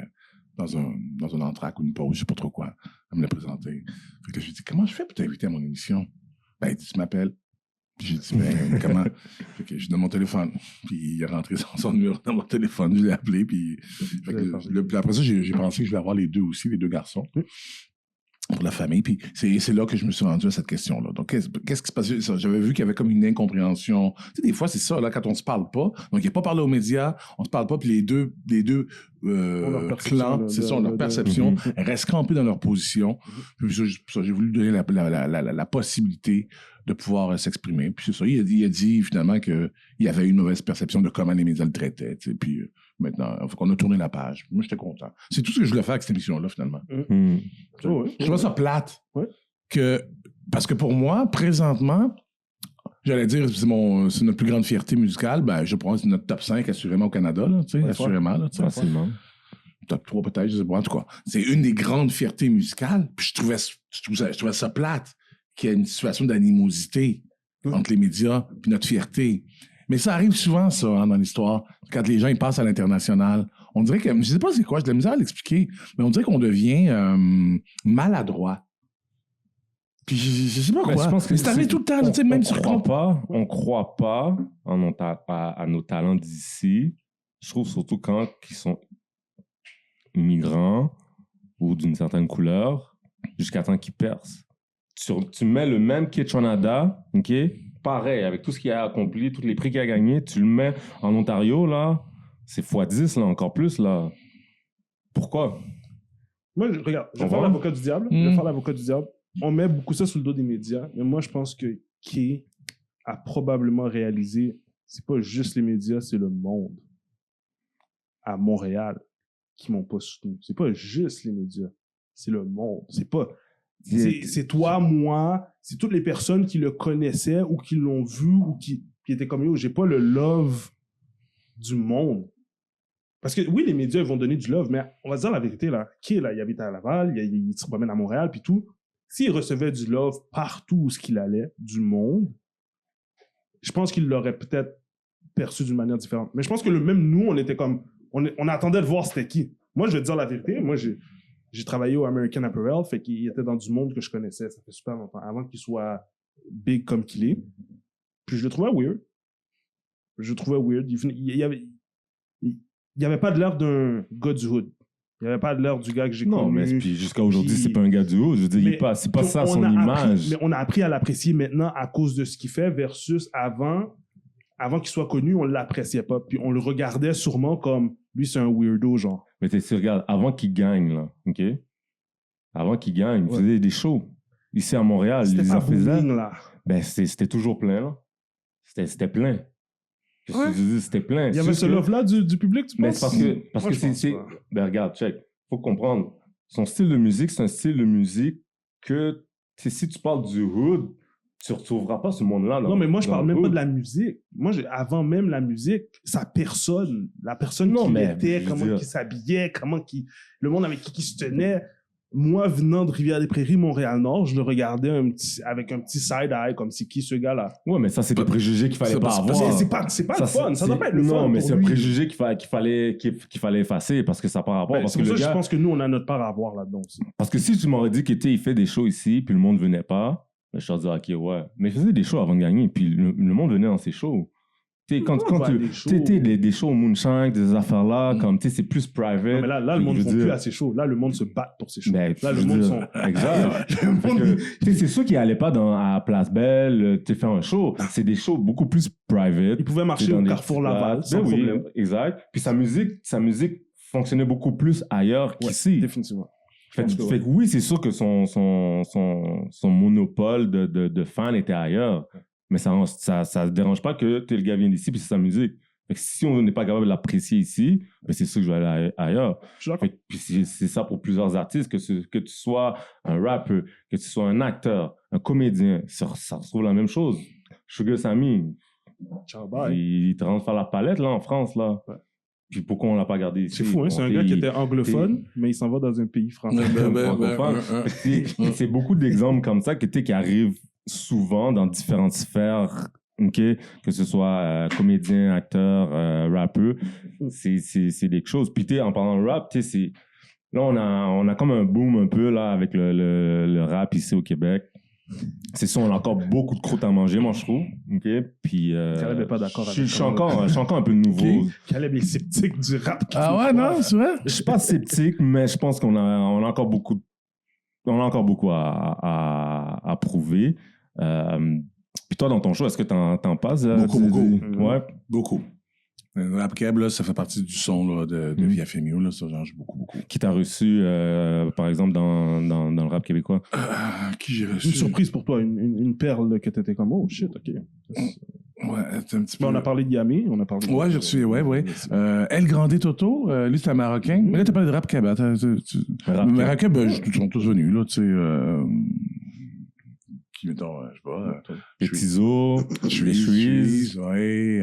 dans un entraque ou une pause, je sais pas trop quoi. Elle me l'a présenté. Fait que je lui ai dit, comment je fais pour t'inviter à mon émission? Ben, il dit, tu m'appelles. Puis j'ai dit, ben, comment? Fait que je donne mon téléphone. Puis il est rentré son numéro dans mon téléphone. Je l'ai appelé. Puis après ça, j'ai pensé que je vais avoir les deux aussi, les deux garçons. Pour la famille. Puis c'est là que je me suis rendu à cette question-là. Donc, qu'est-ce qui se passait? J'avais vu qu'il y avait comme une incompréhension. Tu sais, des fois, c'est ça, là, quand on se parle pas. Donc, il n'a pas parlé aux médias, on se parle pas, puis les deux clans, c'est ça, leur perception, restent campés dans leur position. Puis ça, j'ai voulu donner la possibilité de pouvoir s'exprimer. Puis c'est ça, il a dit finalement qu'il y avait une mauvaise perception de comment les médias le traitaient. Tu sais, puis maintenant, on a tourné la page. Moi, j'étais content. C'est tout ce que je voulais faire avec cette émission-là, finalement. Je trouve ça plate. Parce que pour moi, présentement, j'allais dire, c'est notre plus grande fierté musicale. Ben, je pense que c'est notre top 5 assurément au Canada. Là, assurément. Là, facilement. Top 3 peut-être, je sais pas. En tout cas, c'est une des grandes fiertés musicales. Puis je trouvais ça plate qu'il y ait une situation d'animosité entre les médias et notre fierté. Mais ça arrive souvent, ça, hein, dans l'histoire. Quand les gens ils passent à l'international, on dirait que, je sais pas c'est quoi, j'ai de la misère à l'expliquer, mais on dirait qu'on devient maladroit. Puis je sais pas quoi. Je pense que c'est arrivé tout le temps, tu sais, même sur on croit pas à nos talents d'ici. Je trouve surtout quand ils sont migrants ou d'une certaine couleur, jusqu'à temps qu'ils percent. Tu mets le même Kitchenada, OK? Pareil, avec tout ce qu'il a accompli, tous les prix qu'il a gagnés, tu le mets en Ontario, là, c'est x10, là, encore plus, là. Pourquoi? Moi, regarde, je vais faire l'avocat du diable. On met beaucoup ça sous le dos des médias, mais moi, je pense que Kay a probablement réalisé, c'est pas juste les médias, c'est le monde à Montréal qui m'ont pas soutenu. C'est pas juste les médias, c'est le monde. C'est toi, moi, c'est toutes les personnes qui le connaissaient ou qui l'ont vu ou qui étaient comme yo, j'ai pas le love du monde. Parce que oui, les médias ils vont donner du love, mais on va se dire la vérité, là. Qui là, il habite à Laval, il se promène à Montréal, puis tout. S'il recevait du love partout où il allait, du monde, je pense qu'il l'aurait peut-être perçu d'une manière différente. Mais je pense que même nous, on était comme... On attendait de voir c'était qui. Moi, je vais te dire la vérité. Moi, j'ai travaillé au American Apparel, fait qu'il était dans du monde que je connaissais. Ça fait super longtemps, avant qu'il soit big comme qu'il est. Puis je le trouvais weird. Il avait pas de l'air d'un gars du hood. Il avait pas de l'air du gars que j'ai connu. Non, mais puis jusqu'à aujourd'hui, c'est pas un gars du hood. Je veux dire, c'est pas ça son image. Mais on a appris à l'apprécier maintenant à cause de ce qu'il fait versus avant qu'il soit connu, on l'appréciait pas. Puis on le regardait sûrement comme, lui, c'est un weirdo, genre. Mais tu regardes, avant qu'il gagne, là, OK? Avant qu'il gagne, il faisait des shows. Ici à Montréal, ils en faisaient. Ben, c'était toujours plein, là. C'était plein. C'était plein. Il y avait ce love-là du public, tu penses? Mais parce que c'est... Ben, regarde, check. Faut comprendre. Son style de musique, c'est un style de musique que, si tu parles du hood, tu ne retrouveras pas ce monde-là. Non, mais moi, je parle même pas de la musique. Moi, avant même la musique, sa personne, la personne qui était, comment il s'habillait, le monde avec qui il se tenait. Moi, venant de Rivière-des-Prairies, Montréal-Nord, je le regardais avec un petit side-eye, comme c'est qui ce gars-là. Ouais, mais ça, c'est des préjugés qu'il fallait pas avoir. C'est pas le fun. Ça doit pas être le fun. Non, mais c'est un préjugé qu'il fallait effacer parce que ça n'a pas rapport. C'est pour ça que je pense que nous, on a notre part à avoir là-dedans aussi. Parce que si tu m'aurais dit qu'il fait des shows ici, puis le monde venait pas, je te dirais, OK, ouais. Mais il faisait des shows avant de gagner, puis le monde venait dans ses shows. Quand des shows au Moonshine, des affaires-là, comme, c'est plus private. Non, mais là le monde ne va plus à ses shows. Là, le monde se bat pour ses shows. Ben, là, le monde sont... Exact. C'est sûr qu'ils n'allaient pas à Place Belle, faire un show. C'est des shows beaucoup plus private. Ils pouvaient marcher au Carrefour Laval, sans problème. Exact. Puis sa musique fonctionnait beaucoup plus ailleurs qu'ici. Définitivement. Fait que oui, c'est sûr que son monopole de fans était ailleurs. Mais ça ne dérange pas que le gars vienne d'ici puis c'est sa musique. Fait que si on n'est pas capable de l'apprécier ici, ben c'est sûr que je vais aller ailleurs. Fait que, puis c'est ça pour plusieurs artistes, que tu sois un rappeur, que tu sois un acteur, un comédien, ça retrouve la même chose. Sugar Sammy, il te rentre faire la palette là, en France. Là. Ouais. Puis pourquoi on l'a pas gardé ici? C'est fou, hein? C'est un gars qui était anglophone, mais il s'en va dans un pays français. C'est beaucoup d'exemples comme ça qui arrivent souvent dans différentes sphères, okay? Que ce soit comédien, acteur, rappeur. C'est des choses. Puis en parlant de rap, là, on a comme un boom un peu là, avec le rap ici au Québec. C'est sûr, on a encore beaucoup de croûtes à manger, moi, je trouve. Okay? Puis, Caleb n'est pas d'accord avec ça. Je suis encore un peu nouveau. Okay. Caleb est sceptique du rap. Ah ouais, non, c'est vrai? Je suis pas sceptique, mais je pense qu'on a encore beaucoup à prouver. Puis toi, dans ton show, est-ce que t'en passes? Beaucoup. Ouais. Beaucoup. Le rap keb, là, ça fait partie du son là, de Via Femio, là, ça change beaucoup. Qui t'a reçu, par exemple, dans le rap québécois? Qui j'ai reçu? Une surprise pour toi, une perle que t'étais comme, oh shit, ok. Ouais, c'est un petit peu... On a parlé de Yamé, on a parlé de... Ouais, j'ai reçu, ouais. El Grande Toto, lui, c'était un Marocain. Mais là, t'as parlé de rap keb. Rap keb, ils sont tous venus, là, tu sais... qui, mettons, je sais pas... Les Tizo, les Shreeze. Oui,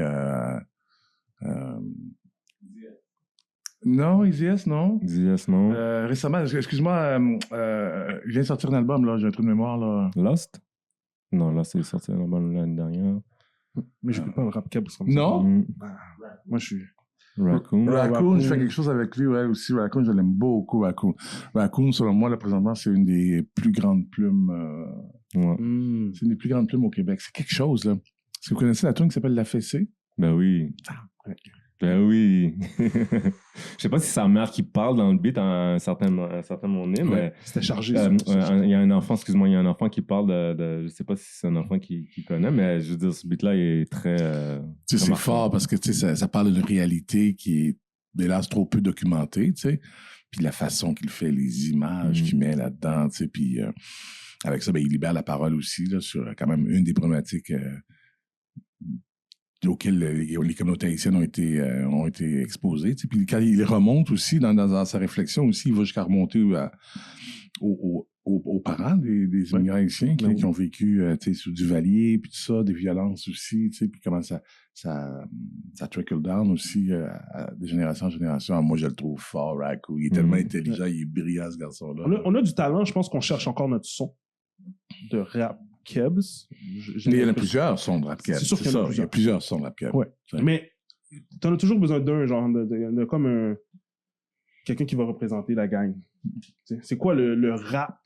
non, Easy S, non. Récemment, excuse-moi, je viens de sortir un album, là, j'ai un trou de mémoire, là. Lost? Non, Lost, c'est sorti un album l'année dernière. Mais je ne pas le rap keb comme non? ça. Non? Moi, je suis... Raccoon, je fais quelque chose avec lui, ouais, aussi. Raccoon, je l'aime beaucoup, Raccoon. Raccoon, selon moi, là, présentement, c'est une des plus grandes plumes. C'est une des plus grandes plumes au Québec. C'est quelque chose, là. Est-ce que vous connaissez la tune qui s'appelle La Fessée? Ben oui. Ben oui. Je sais pas si c'est sa mère qui parle dans le beat à un certain moment donné, mais... C'était chargé. Il y a un enfant, excuse-moi, il y a un enfant qui parle je sais pas si c'est un enfant qui connaît, mais je veux dire, ce beat-là est très... Tu sais, c'est fort parce que, tu sais, ça parle d'une réalité qui est, hélas, trop peu documentée, tu sais. Puis la façon qu'il fait, les images qu'il met là-dedans, tu sais. Puis avec ça, ben, il libère la parole aussi, là, sur quand même une des problématiques... auxquelles les communautés haïtiennes ont été exposées. Puis quand il remonte aussi dans sa réflexion aussi, il va jusqu'à remonter aux parents des immigrants haïtiens qui ont vécu sous Duvalier, puis tout ça, des violences aussi, puis comment ça trickle down aussi de génération en génération. Alors, moi, je le trouve fort, Raccoon. Il est tellement intelligent, il est brillant, ce garçon-là. On a du talent, je pense qu'on cherche encore notre son de rap. Kebs. Mais il y en a plusieurs sons de rap keb. C'est sûr qu'il y a plusieurs sons de rap keb. Ouais. Mais t'en as toujours besoin d'un, genre, de comme quelqu'un qui va représenter la gang. C'est quoi le rap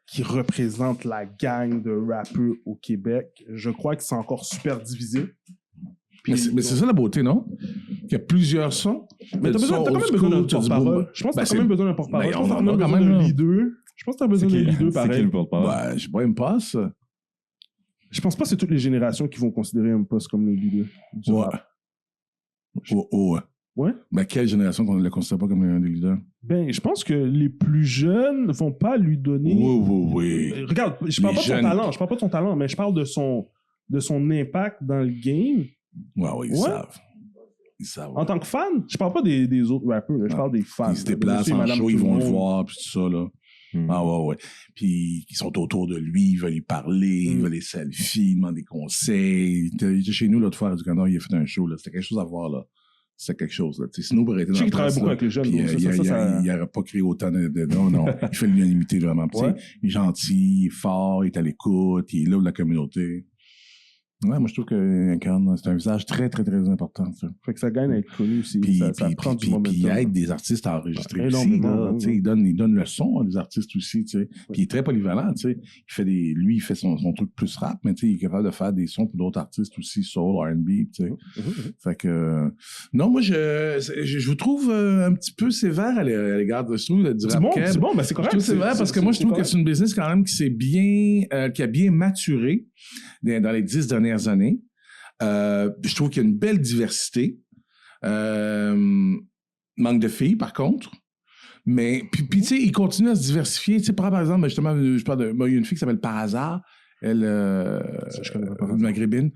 qui représente la gang de rappeurs au Québec? Je crois que c'est encore super divisé. Mais c'est ça la beauté, non? Il y a plusieurs sons. Mais t'as quand même besoin d'un porte-parole. Je pense que t'as quand même besoin d'un porte-parole. Je pense que t'as quand même besoin d'un leader. Je pense que t'as besoin d'un leader, pareil. C'est qui le porte-parole? Ouais, je sais pas, il me passe. Je pense pas que c'est toutes les générations qui vont considérer un poste comme le leader du rap. Ouais? Ben, quelle génération qu'on ne le considère pas comme un des leaders? Ben, je pense que les plus jeunes ne vont pas lui donner... Oui. Regarde, je parle pas de son talent, je parle pas de son talent, mais je parle de son impact dans le game. Ouais, ils savent. Ils savent. En tant que fan, je parle pas des autres rappeurs, là, je parle des fans. Ils se déplacent en show, ils vont le voir, puis tout ça, là. Ah ouais. Puis ils sont autour de lui, ils veulent lui parler, ils veulent les selfies, ils demandent des conseils. Il était chez nous l'autre fois du Canada, il a fait un show, là. C'était quelque chose à voir, là. C'était quelque chose, là. Snoop aurait été dans la place, beaucoup avec les jeunes. Puis il n'aurait pas créé autant de... Non. Il fait l'unanimité, vraiment. Ouais. Il est gentil, il est fort, il est à l'écoute, il est là pour la communauté. Ouais, moi, je trouve que c'est un visage très, très, très important, ça. Fait que ça gagne à être connu aussi. Ça prend du momentum. Puis il aide des artistes à enregistrer aussi, là. Il donne le son à des artistes aussi, tu sais. Puis il est très polyvalent, tu sais. Il fait son truc plus rap, mais tu sais, il est capable de faire des sons pour d'autres artistes aussi, soul, R&B, tu sais. Fait que... Non, moi, je vous trouve un petit peu sévère à l'égard de du rap keb. C'est bon, mais c'est correct. Je trouve sévère parce que moi, je trouve que c'est une business quand même qui a bien maturé dans les 10 dernières années. Je trouve qu'il y a une belle diversité. manque de filles, par contre. Mais, puis tu sais, il continue à se diversifier. Tu sais, par exemple, justement, je parle de... Il y a une fille qui s'appelle Par hasard. Elle, je connais pas. maghrébine.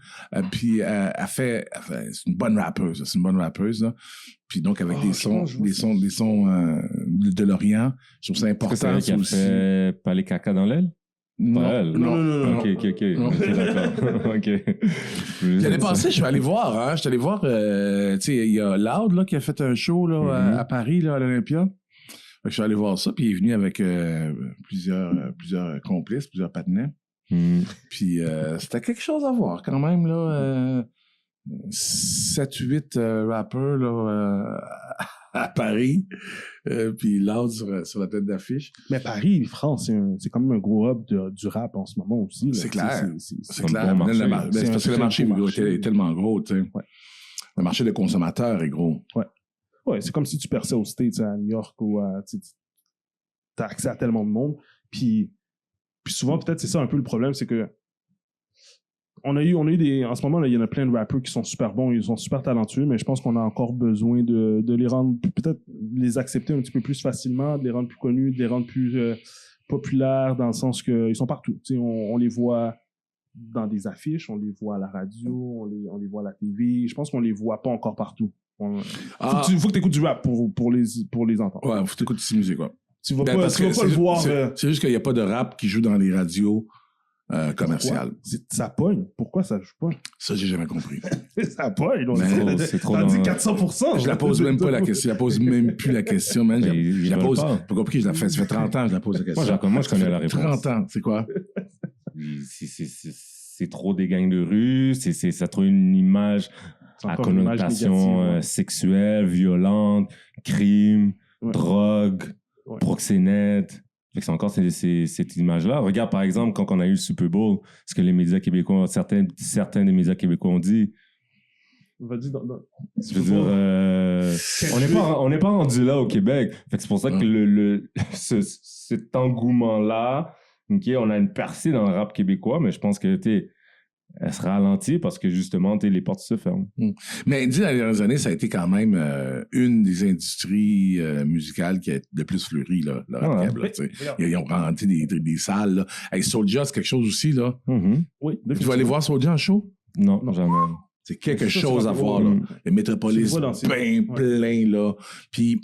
Puis elle fait... C'est une bonne rappeuse. C'est une bonne rappeuse, là. Puis donc, avec des sons de l'Orient. Je trouve ça Est-ce que c'est important. elle qui a aussi. fait Palais caca dans l'aile? Non, Pas elle. non. Ok. Non. Ok, d'accord. Ok. L'année passée, je suis allé voir, hein. Je suis allé voir, tu sais, il y a Loud, là, qui a fait un show, là, à Paris, là, à l'Olympia. Fait que je suis allé voir ça, puis il est venu avec plusieurs complices, plusieurs partenaires. Puis c'était quelque chose à voir, quand même, là. 7-8 rappeurs, là, à Paris. Puis Loud sur la tête d'affiche. Mais Paris, France, c'est quand même un gros hub du rap en ce moment aussi. Là. C'est clair. C'est C'est clair. bon marché. C'est parce que le marché marché. est tellement gros, tu sais. Ouais. Le marché des consommateurs est gros. Ouais, c'est comme si tu perçais aux States, à New York, ou t'as accès à tellement de monde. Puis souvent, peut-être, c'est ça un peu le problème, c'est que on a eu des... En ce moment, là, il y en a plein de rappeurs qui sont super bons, ils sont super talentueux, mais je pense qu'on a encore besoin de les rendre, peut-être les accepter un petit peu plus facilement, de les rendre plus connus, de les rendre plus populaires, dans le sens qu'ils sont partout. Tu sais, on les voit dans des affiches, on les voit à la radio, on les voit à la TV. Je pense qu'on les voit pas encore partout. Faut que tu écoutes du rap pour les entendre. Ouais, faut que tu écoutes cette musique, quoi. Tu vas pas le voir. C'est juste qu'il n'y a pas de rap qui joue dans les radios commerciales. Ça pogne. Pourquoi ça joue pas? Ça, j'ai jamais compris. Ça pogne. C'est trop T'as dit dans- 400%. Je la pose même pas la question. Je la pose même plus la question, man. Je la veulent pose. pas. Pas compris, je la fais. Ça fait 30 ans que je la pose la question. Moi, je connais la réponse. 30 ans, c'est quoi? C'est trop des gangs de rue, ça trouve une image C'est à encore une image connotation négative, ouais. sexuelle, violente, crime, Ouais. drogue, Ouais. proxénète. Fait que c'est encore cette image-là. Regarde, par exemple, quand on a eu le Super Bowl, ce que les médias québécois, certains des médias québécois ont dit. Vas-y, Je veux dire, on n'est pas rendu là au Québec. Fait que c'est pour ça que cet engouement-là, OK, on a une percée dans le rap québécois, mais je pense que, elle se ralentit parce que, justement, les portes se ferment. Mais dis, dans les dernières années, ça a été quand même une des industries musicales qui a le plus fleuri, là, le rap Ouais. keb, là, tu sais. Ils ont rentré des salles, là. Hey, Soulja, c'est quelque chose aussi, là. Oui, Tu vas aller voir Soulja en show? Non, jamais. C'est quelque Ça, chose c'est à pas voir, drôle. là. Le Métropolis, Tu le vois dans ces- bien Ouais. plein, là. Puis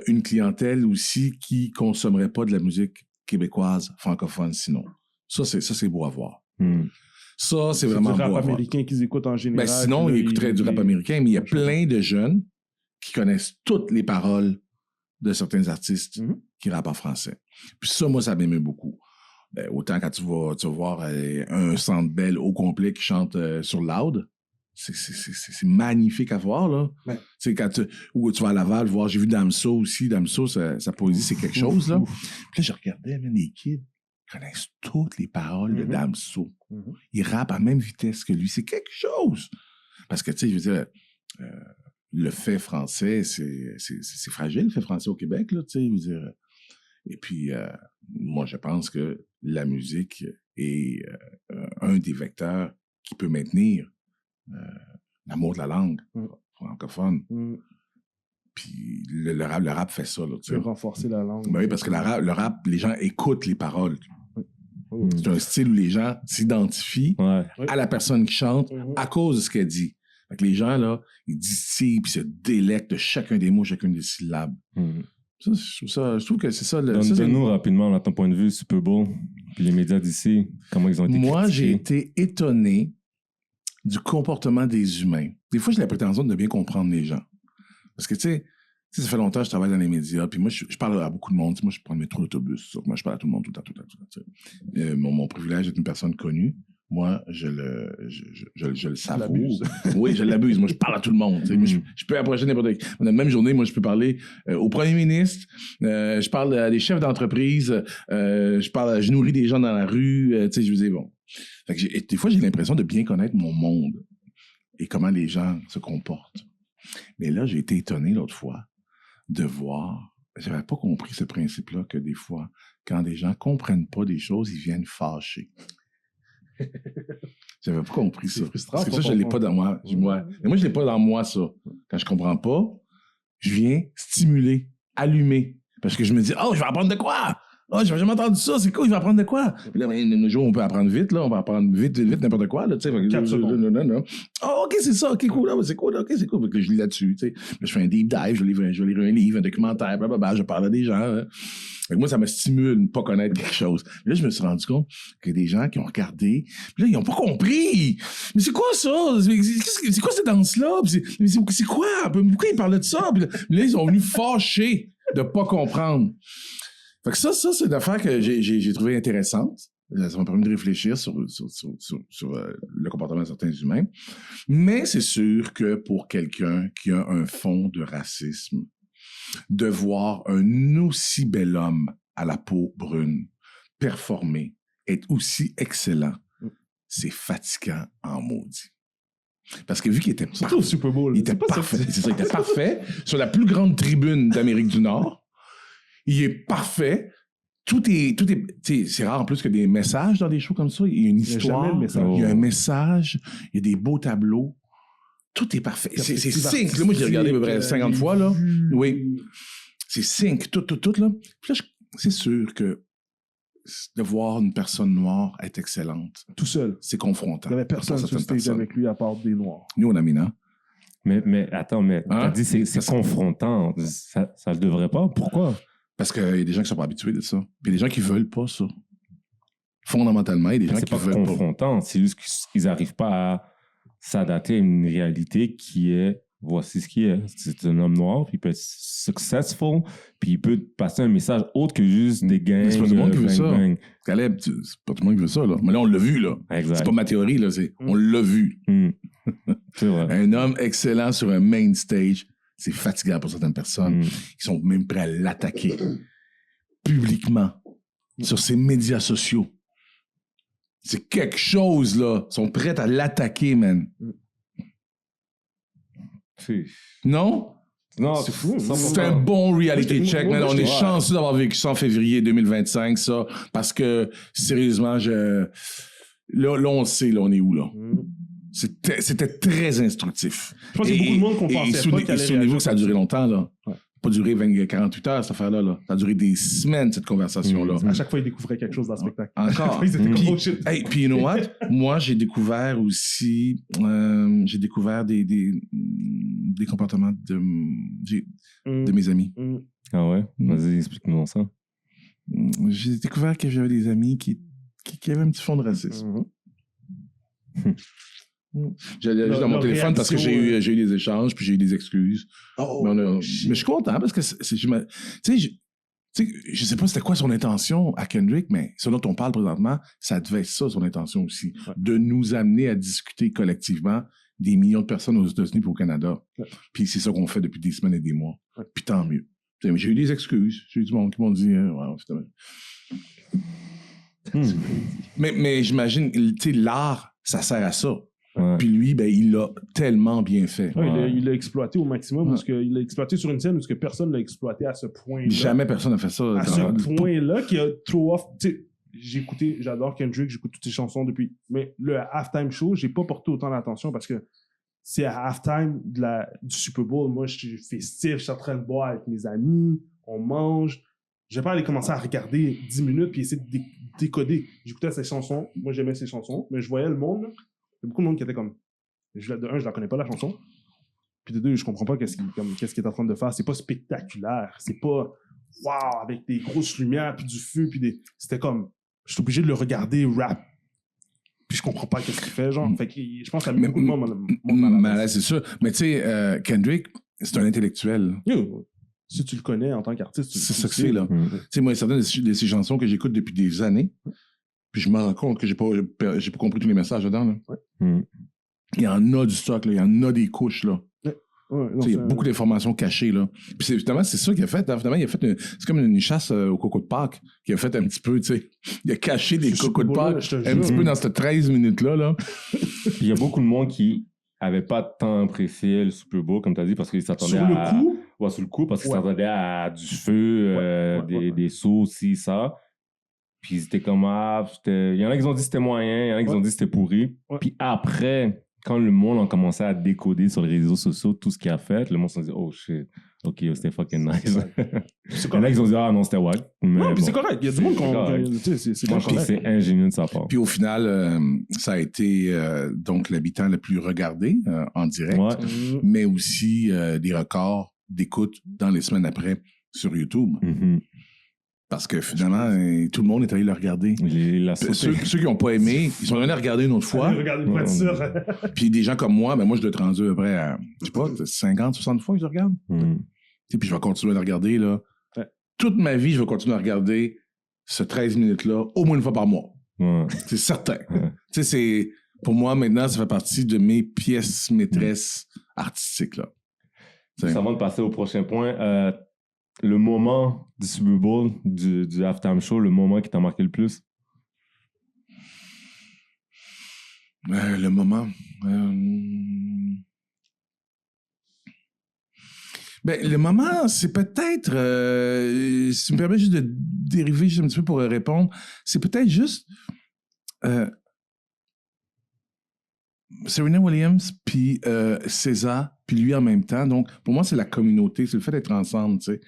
une clientèle aussi qui consommerait pas de la musique québécoise, francophone, sinon. Ça, c'est beau à voir. Ça, c'est vraiment du beau à rap voir. américain qu'ils écoutent en général. Ben, sinon, puis là, ils écouteraient du rap américain, mais il y a plein de jeunes qui connaissent toutes les paroles de certains artistes qui rappent en français. Puis ça, moi, ça m'aimait beaucoup. Ben, autant quand tu vas voir un Centre Bell au complet qui chante sur Loud, c'est magnifique à voir, là. Ouais. Tu sais, ou tu vas à Laval voir, j'ai vu Damso aussi. Damso, sa poésie, c'est quelque chose, là. Puis là, je regardais, même les kids connaissent toutes les paroles de Damso. Ils rappent à la même vitesse que lui. C'est quelque chose. Parce que, tu sais, je veux dire, le fait français, c'est fragile, le fait français au Québec, là, tu sais, je veux dire. Et puis, moi, je pense que la musique est un des vecteurs qui peut maintenir l'amour de la langue francophone. Puis le rap fait ça, là, tu sais. Renforcer la langue. Ben oui, parce que le rap, les gens écoutent les paroles. C'est un style où les gens s'identifient Ouais. à la personne qui chante à cause de ce qu'elle dit. Fait que les gens, là, ils distillent puis se délectent de chacun des mots, chacune des syllabes. Ça, je trouve que c'est ça. Donne-nous rapidement, là, ton point de vue, Super Bowl, puis les médias d'ici, comment ils ont été Moi, critiqués. j'ai été étonné du comportement des humains. Des fois, j'ai la prétention de bien comprendre les gens. Parce que, tu sais, ça fait longtemps que je travaille dans les médias, puis moi, je parle à beaucoup de monde. Moi, je prends le métro, l'autobus. Moi, je parle à tout le monde tout le temps. Mon privilège d'être une personne connue, moi, je le savoure. Oui, je l'abuse. Moi, je parle à tout le monde. Moi, je peux approcher n'importe qui. Dans la même journée, moi, je peux parler au premier ministre, je parle à des chefs d'entreprise, je nourris des gens dans la rue. Je veux dire, bon. Fait que des fois, j'ai l'impression de bien connaître mon monde et comment les gens se comportent. Mais là, j'ai été étonné l'autre fois de voir, j'avais pas compris ce principe-là, que des fois, quand des gens comprennent pas des choses, ils viennent fâcher. J'avais pas compris ça. C'est frustrant. Parce que ça, je l'ai pas dans moi. Mais moi, je l'ai pas dans moi, ça. Quand je comprends pas, je viens stimuler, allumer. Parce que je me dis, oh, je vais apprendre de quoi? Oh, j'ai jamais entendu ça, c'est cool, je vais apprendre de quoi? Puis là, le jour, on peut apprendre vite, là, on va apprendre vite, n'importe quoi, là, tu sais. 4 secondes. Non. Oh, OK, c'est ça, OK, cool, là, c'est cool, OK, c'est cool. Fait que je lis là-dessus, tu sais. Je fais un deep dive, je vais lire un livre, un documentaire, blablabla, je parle à des gens. Hein. Fait que moi, ça me stimule de ne pas connaître quelque chose. Puis là, je me suis rendu compte qu'il y a des gens qui ont regardé, puis là, ils n'ont pas compris. Mais c'est quoi ça? C'est quoi cette danse-là? C'est quoi? Pourquoi ils parlaient de ça? Puis là, ils sont venus fâchés de ne pas comprendre. Fait que ça, c'est une affaire que j'ai trouvé intéressante. Ça m'a permis de réfléchir sur le comportement de certains humains. Mais c'est sûr que pour quelqu'un qui a un fond de racisme, de voir un aussi bel homme à la peau brune performer, être aussi excellent, c'est fatigant en maudit. Parce que vu qu'il était Surtout au Super Bowl. il était parfait. C'est ça, il était parfait sur la plus grande tribune d'Amérique du Nord. Il est parfait. Tout est, c'est rare en plus que des messages dans des shows comme ça. Il y a une histoire. Il y a un message. Il y a des beaux tableaux. Tout est parfait. C'est sync. Là, moi, j'ai regardé à peu près 50 fois, là. Oui. C'est sync. Tout, là. Puis là, c'est sûr que de voir une personne noire être excellente. Tout seul. C'est confrontant. Il n'y avait personne sur le stage avec lui à part des noirs. Nous, on a Mina. Mais attends, t'as dit c'est confrontant. Ça le devrait pas. Pourquoi? Parce qu'il y a des gens qui sont pas habitués de ça. Puis il y a des gens qui veulent pas ça. Fondamentalement, il y a des gens qui veulent pas. C'est pas confrontant. C'est juste qu'ils n'arrivent pas à s'adapter à une réalité qui est voici ce qui est. C'est un homme noir, puis il peut être successful, puis il peut passer un message autre que juste des gangs. C'est pas tout le monde qui veut ça. Caleb, c'est pas tout le monde qui veut ça, là. Mais là, on l'a vu, là. Exact. C'est pas ma théorie, là. On l'a vu. C'est vrai. Un homme excellent sur un main stage, c'est fatigant pour certaines personnes. Ils sont même prêts à l'attaquer publiquement sur ses médias sociaux. C'est quelque chose, là. Ils sont prêts à l'attaquer, man. Non? Non, c'est fou. C'est un bon reality check, man. On est chanceux d'avoir vécu ça en février 2025, ça. Parce que, sérieusement, là, on le sait, là, on est où, là? C'était très instructif. Je pense qu'il y a beaucoup de monde qu'on pensait pas qu'elle allait souvenez-vous que ça a duré longtemps, là. Ouais. Pas duré 48 heures, cette affaire-là. Là. Ça a duré des semaines, cette conversation-là. À chaque fois, ils découvraient quelque chose dans le spectacle. Encore. Puis, you know what? Moi, j'ai découvert aussi... j'ai découvert des comportements de mes amis. Ah ouais? Vas-y, explique-nous ça. J'ai découvert que j'avais des amis qui avaient un petit fond de racisme. J'ai dans mon téléphone parce que j'ai eu des échanges puis j'ai eu des excuses. Mais je suis content parce que je sais pas c'était quoi son intention à Kendrick, mais ce dont on parle présentement, ça devait être ça son intention aussi, de nous amener à discuter collectivement des millions de personnes aux États-Unis et au Canada. Puis c'est ça qu'on fait depuis des semaines et des mois. Puis tant mieux. J'ai eu des excuses. J'ai eu du monde qui m'ont dit mais j'imagine, l'art, ça sert à ça. Ouais. Puis lui, il l'a tellement bien fait. Ouais, il l'a exploité au maximum, parce qu'il l'a exploité sur une scène où personne ne l'a exploité à ce point-là. Jamais personne n'a fait ça. À ce point-là, qui a trop off. J'adore Kendrick, j'écoute toutes ses chansons depuis. Mais le halftime show, j'ai pas porté autant d'attention parce que c'est à halftime du Super Bowl. Moi, je suis festif, je suis en train de boire avec mes amis, on mange. Je vais pas aller commencer à regarder 10 minutes puis essayer de décoder. J'écoutais ses chansons, moi j'aimais ses chansons, mais je voyais le monde. Il y a beaucoup de monde qui était comme... De un, je la connais pas, la chanson. Puis de deux, je comprends pas qu'est-ce qu'il est en train de faire. C'est pas spectaculaire. C'est pas... Wow, avec des grosses lumières, puis du feu, puis des... C'était comme... Je suis obligé de le regarder rap. Puis je comprends pas qu'est-ce qu'il fait, genre. Fait que je pense que ça a mis beaucoup de monde mal à l'aise. C'est sûr. Mais tu sais, Kendrick, c'est un intellectuel. Si tu le connais en tant qu'artiste, c'est ça que c'est, là. Tu sais, moi, certaines de ces chansons que j'écoute depuis des années, puis je me rends compte que j'ai pas compris tous les messages dedans. Là. Il y en a du stock, là. Il y en a des couches. Là. Il y a beaucoup d'informations cachées. Là. Puis finalement, c'est ça qu'il a fait. Hein. Finalement, c'est comme une chasse au coco de Pâques qu'il a fait un petit peu. T'sais. Il a caché des cocos de Pâques un petit peu dans cette 13 minutes-là. Là. Puis il y a beaucoup de monde qui n'avait pas tant apprécié le Super Bowl, comme tu as dit, parce qu'ils s'attendaient sur le coup, parce qu'ils s'attendaient à du feu, des sauts, ci, ça. Puis c'était comme, il y en a qui ont dit que c'était moyen, il y en a qui ont dit que c'était pourri. Puis après, quand le monde a commencé à décoder sur les réseaux sociaux tout ce qu'il a fait, le monde s'est dit, oh shit, ok, c'était fucking nice. Il y en a qui ont dit, ah non, c'était wack. Non, puis c'est correct. Il y a du monde qui c'est Moi, pas je trouve que correct. c'est ingénieux de sa part. Puis au final, ça a été donc l'habitant le plus regardé en direct, Ouais. mais aussi des records d'écoute dans les semaines après sur YouTube. Mhm. Parce que finalement, tout le monde est allé le regarder. Il a sauté. Ceux qui n'ont pas aimé, ils sont allés regarder une autre fois. Regardez, pour être sûr. Puis des gens comme moi, ben moi, je dois être rendu à peu près à, je sais pas, 50, 60 fois que je le regarde. Mhm. Et puis je vais continuer à le regarder, là. Ouais. Toute ma vie, je vais continuer à regarder ce 13 minutes-là, au moins une fois par mois. Ouais. C'est certain. Ouais. Tu sais, c'est... Pour moi, maintenant, ça fait partie de mes pièces maîtresses artistiques, là. T'sais. Avant de passer au prochain point, le moment du Super Bowl, du halftime show, le moment qui t'a marqué le plus? Le moment... Ben, le moment, c'est peut-être... si tu me permets juste de dériver juste un petit peu pour répondre, c'est peut-être juste... Serena Williams, puis César, puis lui en même temps. Donc, pour moi, c'est la communauté, c'est le fait d'être ensemble, tu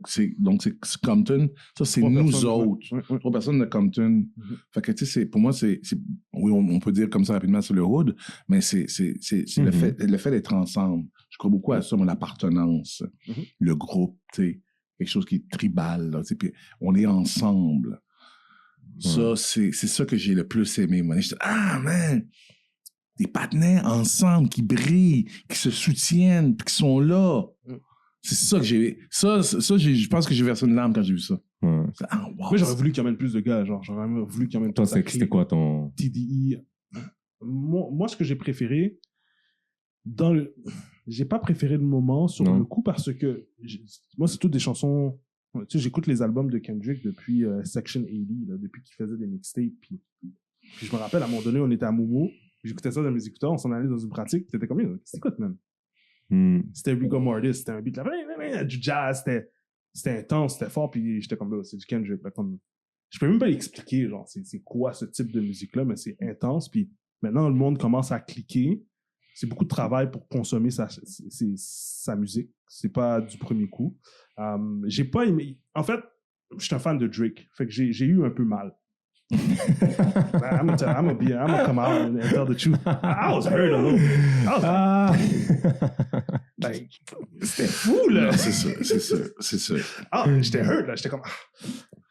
sais. Donc, c'est Compton. Ça, c'est Trois nous personnes, autres. ouais. 3 personnes de Compton. Fait que, tu sais, pour moi, c'est oui, on peut dire comme ça rapidement sur le hood, mais c'est le fait d'être ensemble. Je crois beaucoup à ça, mon appartenance, le groupe, tu sais, quelque chose qui est tribal, là, tu sais, puis on est ensemble. Ça, c'est ça que j'ai le plus aimé, moi. J'étais, ah, man! Des partenaires ensemble qui brillent, qui se soutiennent, puis qui sont là. C'est ça que j'ai... Ça, je pense que j'ai versé une larme quand j'ai vu ça. Ouais. Ah, wow. Moi, j'aurais voulu qu'il y emmène plus de gars. Genre, j'aurais voulu qu'il y emmène Toi, toute la c'était quoi ton... TDE. Moi, ce que j'ai préféré, j'ai pas préféré le moment sur Non. le coup parce que moi, c'est toutes des chansons. Tu sais, j'écoute les albums de Kendrick depuis Section 80, là, depuis qu'il faisait des mixtapes. Puis je me rappelle, à un moment donné, on était à Momo. J'écoutais ça dans mes écouteurs, on s'en allait dans une pratique. C'était comme, c'est quoi, man? C'était Rico Mortis, c'était un beat là, du jazz, c'était intense, c'était fort, puis j'étais comme là, c'est du Kendrick. Là, comme, je peux même pas l'expliquer, genre, c'est quoi ce type de musique-là, mais c'est intense, puis maintenant, le monde commence à cliquer. C'est beaucoup de travail pour consommer sa musique. C'est pas du premier coup. J'ai pas aimé. En fait, je suis un fan de Drake, fait que j'ai eu un peu mal. I'm gonna come out and tell the truth. I was hurt a little. Like, c'était fou, là. C'est ça. J'étais hurt, là. J'étais comme...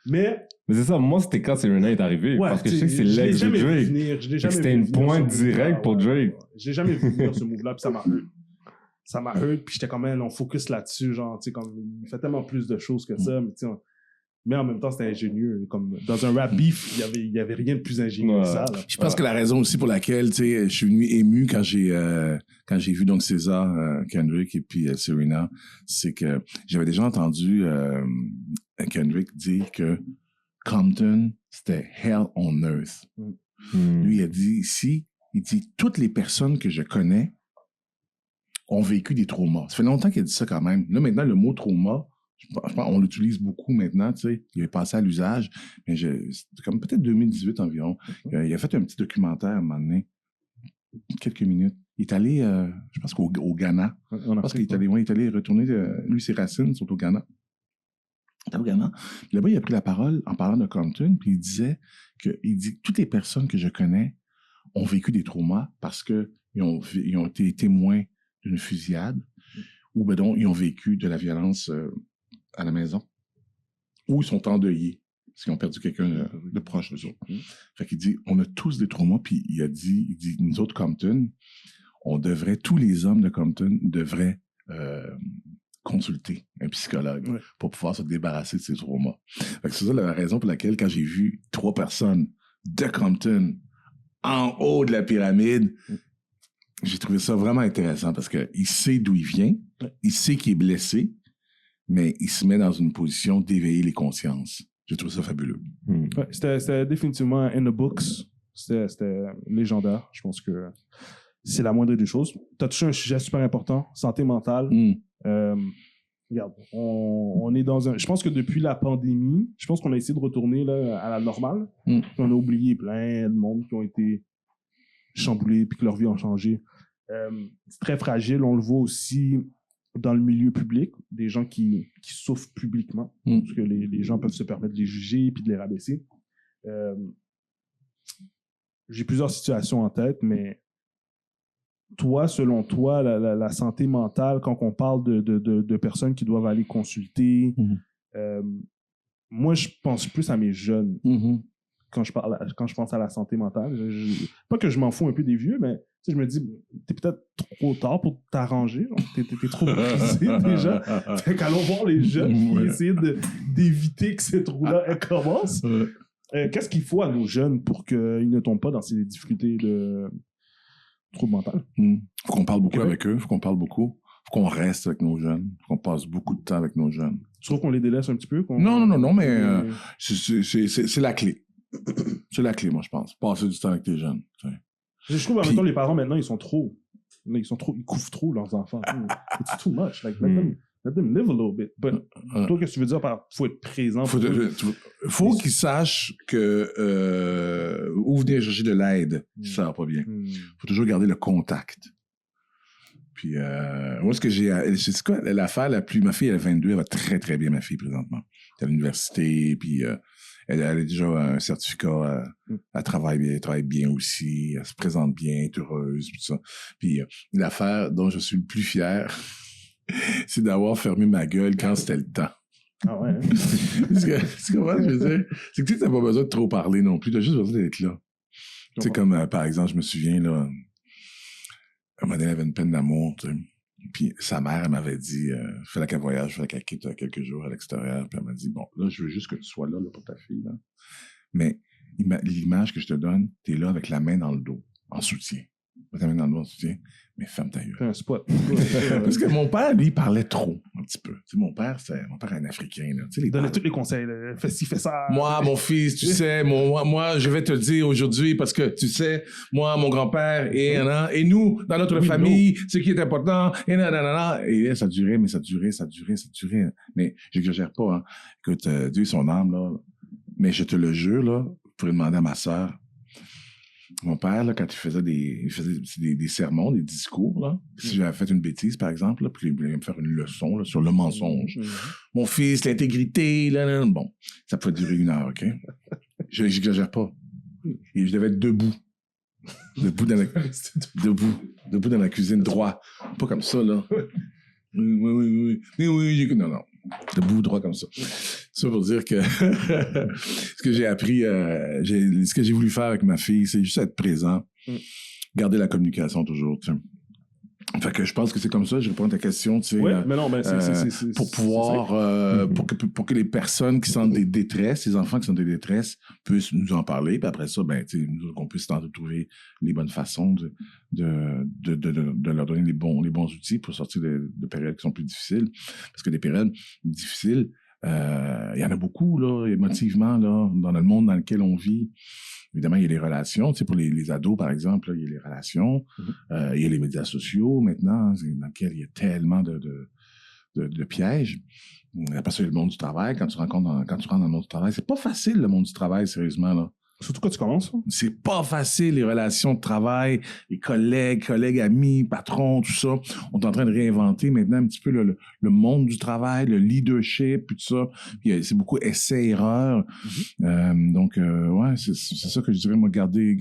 Mais c'est ça, moi, c'était quand Serena est arrivé. ouais, parce que je sais que c'est l'ex de Drake. C'était une pointe directe pour Drake. J'ai jamais vu venir ce move-là, puis ça m'a hurt. Ça m'a hurt, puis j'étais comme, on focus là-dessus, genre, tu sais, comme, il fait tellement plus de choses que ça, mais tu sais, mais en même temps, c'était ingénieux. Comme dans un rap beef, il y avait rien de plus ingénieux que ça. Là. Je pense que la raison aussi pour laquelle, tu sais, je suis venu ému quand j'ai vu donc César, Kendrick et puis Serena, c'est que j'avais déjà entendu Kendrick dire que Compton, c'était hell on earth. Lui, il a dit ici, il dit toutes les personnes que je connais ont vécu des traumas. Ça fait longtemps qu'il a dit ça quand même. Là, maintenant, le mot trauma, je pense, on l'utilise beaucoup maintenant, tu sais. Il est passé à l'usage, mais c'était comme peut-être 2018 environ. Il a fait un petit documentaire à un moment donné, quelques minutes. Il est allé, je pense qu'au Ghana. Je pense qu'il est allé retourner, lui, ses racines sont au Ghana. Il était au Ghana. Puis là-bas, il a pris la parole en parlant de Compton, puis il dit, toutes les personnes que je connais ont vécu des traumas parce qu'ils ont été témoins d'une fusillade ou ben donc ils ont vécu de la violence à la maison, ou ils sont endeuillés, parce qu'ils ont perdu quelqu'un de proche d'eux autres. Fait qu'il dit, on a tous des traumas, puis il dit, nous autres, Compton, tous les hommes de Compton devraient consulter un psychologue pour pouvoir se débarrasser de ces traumas. Fait que c'est ça la raison pour laquelle, quand j'ai vu 3 personnes de Compton en haut de la pyramide, j'ai trouvé ça vraiment intéressant, parce qu'il sait d'où il vient, il sait qu'il est blessé, mais il se met dans une position d'éveiller les consciences. J'ai trouvé ça fabuleux. Ouais, c'était définitivement in the books. C'était légendaire. Je pense que c'est la moindre des choses. Tu as touché un sujet super important, santé mentale. Regarde, on est dans un... Je pense que depuis la pandémie, je pense qu'on a essayé de retourner là, à la normale. On a oublié plein de monde qui ont été chamboulés puis que leur vie a changé. C'est très fragile. On le voit aussi dans le milieu public, des gens qui souffrent publiquement, parce que les gens peuvent se permettre de les juger puis de les rabaisser. J'ai plusieurs situations en tête, mais toi, selon toi, la santé mentale, quand on parle de personnes qui doivent aller consulter, moi, je pense plus à mes jeunes quand je pense à la santé mentale. Pas que je m'en fous un peu des vieux, mais je me dis, t'es peut-être trop tard pour t'arranger. T'es trop brisé déjà. Fait qu'allons voir les jeunes et essayer d'éviter que cette roue-là elle commence. Qu'est-ce qu'il faut à nos jeunes pour qu'ils ne tombent pas dans ces difficultés de troubles mentaux? Faut qu'on parle beaucoup avec eux, faut qu'on parle beaucoup. Faut qu'on reste avec nos jeunes, faut qu'on passe beaucoup de temps avec nos jeunes. Tu trouves qu'on les délaisse un petit peu? Non, mais c'est la clé. C'est la clé, moi, je pense. Passer du temps avec tes jeunes. Je trouve, en même temps, les parents, maintenant, ils couvrent trop leurs enfants. It's too much. Like, let them live a little bit. But, toi, qu'est-ce que tu veux dire par faut être présent? Faut qu'ils sachent que où venir chercher de l'aide, ça va pas bien. Faut toujours garder le contact. Puis, moi, ce que c'est quoi l'affaire la plus... Ma fille, elle a 22, elle va très, très bien, ma fille, présentement. Elle est à l'université, puis elle a déjà un certificat, elle travaille bien aussi, elle se présente bien, elle est heureuse, tout ça. Puis, l'affaire dont je suis le plus fier, c'est d'avoir fermé ma gueule quand c'était le temps. Ah ouais? C'est comment je veux dire? C'est que tu n'as pas besoin de trop parler non plus, tu as juste besoin d'être là. Tu sais, comme, par exemple, je me souviens, là... Un moment donné, elle avait une peine d'amour, tu sais. Puis sa mère, elle m'avait dit, fallait qu'elle voyage, fallait qu'elle quitte quelques jours à l'extérieur. Puis elle m'a dit, bon, là, je veux juste que tu sois là pour ta fille, là. Mais l'image que je te donne, t'es là avec la main dans le dos, en soutien. Ta main dans le dos en soutien, mais ferme ta gueule. Un spot. Parce que mon père, lui, parlait trop, un petit peu. Tu sais, mon père est un Africain, là. Tu sais, Donnez tous les conseils, là. Fais ci, fais ça. Moi, mon fils, tu sais, moi, je vais te dire aujourd'hui, parce que, tu sais, moi, mon grand-père, et nous, dans notre famille, ce qui est important, et nanana. Et là, ça durait. Mais j'exagère pas, hein. Écoute, Dieu est son âme, là. Mais je te le jure, là, vous pourrez demander à ma sœur. Mon père, là, quand il faisait des sermons, des discours, là, si j'avais fait une bêtise, par exemple, là, puis il voulait me faire une leçon là, sur le mensonge. Mon fils, l'intégrité, là, bon, ça pouvait durer 1 heure, OK? J'exagère pas. Et je devais être debout. Debout dans la cuisine, droit. Pas comme ça, là. Oui, j'écoute. Non. Debout, droit comme ça. Ça pour dire que ce que j'ai appris, ce que j'ai voulu faire avec ma fille, c'est juste être présent, garder la communication toujours, tu sais. Fait que je pense que c'est comme ça, je réponds à ta question, tu sais. Oui, mais non, mais c'est pour pouvoir, pour que les personnes qui sentent des détresses, les enfants qui sentent des détresses, puissent nous en parler, puis après ça, ben, tu sais, qu'on puisse tenter de trouver les bonnes façons de leur donner les bons outils pour sortir de périodes qui sont plus difficiles. Parce que des périodes difficiles, il y en a beaucoup, là, émotivement, là, dans le monde dans lequel on vit. Évidemment, il y a les relations. Tu sais, pour les ados, par exemple, là, il y a les relations. Il y a les médias sociaux, maintenant, dans lesquels il y a tellement de pièges. Après ça, il y a le monde du travail. Quand tu rentres dans le monde du travail, c'est pas facile, le monde du travail, sérieusement, là. Surtout quand tu commences. Hein? C'est pas facile, les relations de travail, les collègues, amis, patrons, tout ça. On est en train de réinventer maintenant un petit peu le monde du travail, le leadership, tout ça. Puis, c'est beaucoup essai-erreur. Donc, ouais, c'est ça que je dirais, moi, garder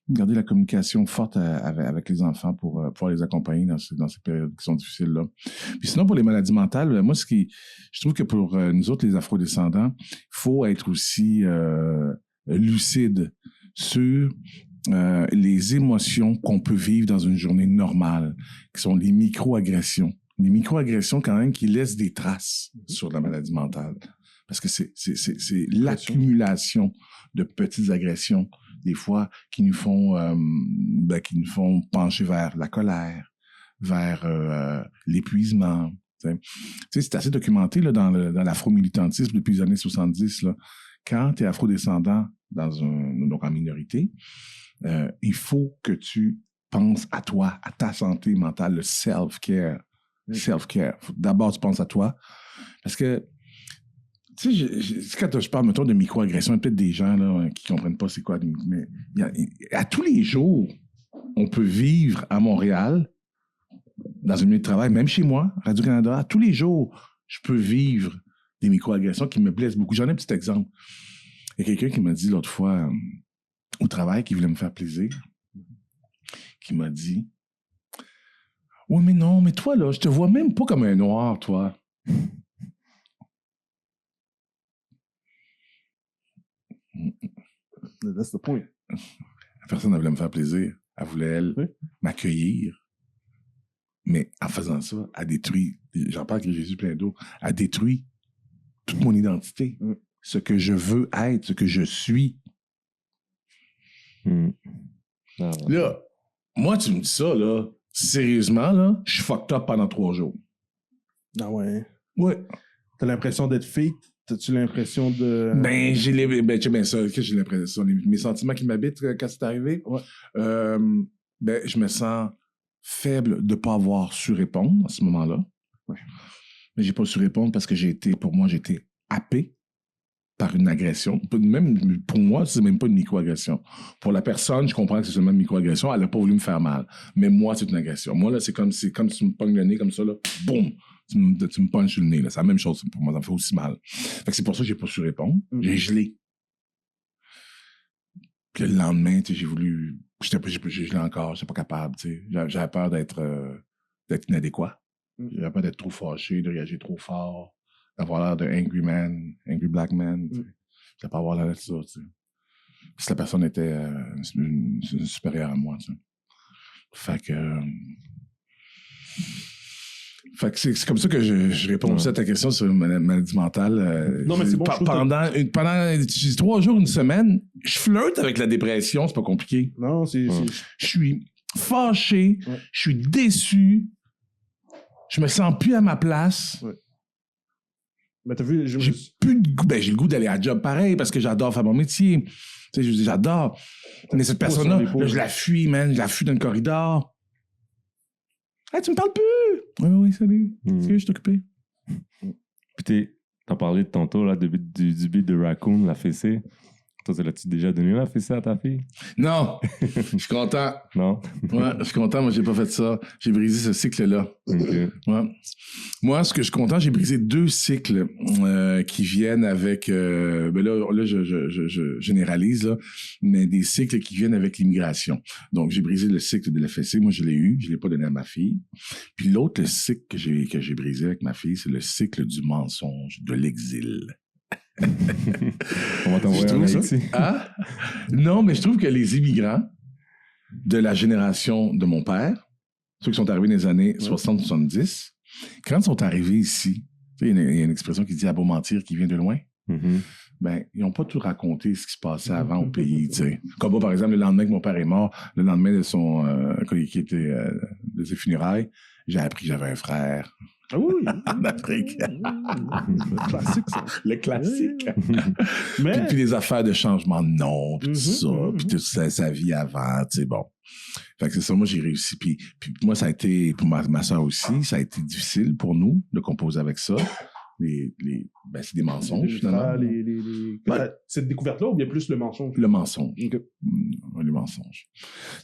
la communication forte avec les enfants pour pouvoir les accompagner dans ces périodes qui sont difficiles-là. Puis sinon, pour les maladies mentales, moi, je trouve que pour nous autres, les afrodescendants, il faut être aussi lucide sur les émotions qu'on peut vivre dans une journée normale, qui sont les micro-agressions. Les micro-agressions, quand même, qui laissent des traces sur la maladie mentale. Parce que c'est l'accumulation de petites agressions, des fois, qui nous font pencher vers la colère, vers l'épuisement. Tu sais, c'est assez documenté là, dans l'afro-militantisme depuis les années 70. Là. Quand tu es afrodescendant donc en minorité, il faut que tu penses à toi, à ta santé mentale, le self-care. Self-care. D'abord, tu penses à toi. Parce que Tu sais, quand je parle, mettons, de microagression, il y a peut-être des gens là, qui ne comprennent pas c'est quoi. Mais à tous les jours, on peut vivre à Montréal, dans un milieu de travail, même chez moi, Radio-Canada, à tous les jours, je peux vivre des microagressions qui me blessent beaucoup. J'en ai un petit exemple. Il y a quelqu'un qui m'a dit l'autre fois, au travail, qui voulait me faire plaisir, qui m'a dit « Ouais, mais non, mais toi, là, je te vois même pas comme un noir, toi. » That's the point. La personne, elle voulait me faire plaisir. Elle voulait, elle, m'accueillir. Mais en faisant ça, elle détruit, j'en parle avec Jésus plein d'eau, elle détruit toute mon identité. Ce que je veux être, ce que je suis. Ah, Là, moi, tu me dis ça, là, sérieusement, là, je suis fucked up pendant 3 jours. Ah ouais. Ouais. T'as l'impression d'être fake? T'as-tu l'impression de... Ben, j'ai les... Ben, tu sais bien ça, qu'est-ce que j'ai l'impression? Mes sentiments qui m'habitent quand c'est arrivé. Ouais. Ben, je me sens faible de ne pas avoir su répondre à ce moment-là. Ouais. Mais j'ai pas su répondre parce que pour moi, j'ai été happé par une agression. Même pour moi, c'est même pas une microagression. Pour la personne, je comprends que c'est seulement une microagression. Elle n'a pas voulu me faire mal. Mais moi, c'est une agression. Moi, là, c'est comme si tu me pognes le nez comme ça, là, boum! Tu me punches sur le nez. Là. C'est la même chose pour moi. Ça me fait aussi mal. Fait que c'est pour ça que j'ai pas su répondre. J'ai gelé. Puis le lendemain, j'ai voulu... J'ai gelé encore. J'étais pas capable. J'avais peur d'être inadéquat. J'avais peur d'être trop fâché, de réagir trop fort, d'avoir l'air de angry black man. J'avais pas avoir l'air de ça. T'sais. Puis si la personne était supérieure à moi. T'sais. Fait que c'est comme ça que je réponds aussi à ta question sur la maladie mentale. Non, mais c'est bon. Pendant 3 jours, une semaine, je flirte avec la dépression, c'est pas compliqué. Non, c'est... Je suis fâché, je suis déçu, je me sens plus à ma place. Ouais. Mais t'as vu... J'ai plus de goût. Ben, j'ai le goût d'aller à la job pareil parce que j'adore faire mon métier. Tu sais, j'adore. Mais cette personne-là, là, je la fuis, man. Je la fuis dans le corridor. Hey, tu me parles plus! Oui, salut. Je suis occupé. Puis t'as parlé de tantôt, là, du beat de Raccoon, la fessée. Toi, l'as-tu déjà donné la fessée à ta fille? Non! Je suis content. Non? Ouais, je suis content. Moi, j'ai pas fait ça. J'ai brisé ce cycle-là. Okay. Ouais. Moi, ce que je suis content, j'ai brisé 2 cycles qui viennent avec... ben là, je généralise, là, mais des cycles qui viennent avec l'immigration. Donc, j'ai brisé le cycle de la fessée. Moi, je l'ai eu. Je l'ai pas donné à ma fille. Puis l'autre, le cycle que j'ai brisé avec ma fille, c'est le cycle du mensonge, de l'exil. On va t'envoyer en Haïti. Ah? Non, mais je trouve que les immigrants de la génération de mon père, ceux qui sont arrivés dans les années 60-70, quand ils sont arrivés ici, il y a une expression qui dit « à beau mentir qui vient de loin ». Ben, ils n'ont pas tout raconté ce qui se passait avant au pays, tu sais. Comme moi, par exemple, le lendemain que mon père est mort, le lendemain de ses funérailles, j'ai appris que j'avais un frère. Ah oui! En Afrique. Le classique, ça. Le classique. Mais... Puis les affaires de changement de nom, puis tout ça, puis toute sa vie avant, tu sais, bon. Fait que c'est ça, moi, j'ai réussi. Puis moi, ça a été, pour ma soeur aussi, ça a été difficile pour nous de composer avec ça. Ben, c'est des mensonges, finalement. Cette découverte-là ou bien plus le mensonge? Le mensonge. Okay. Le mensonge.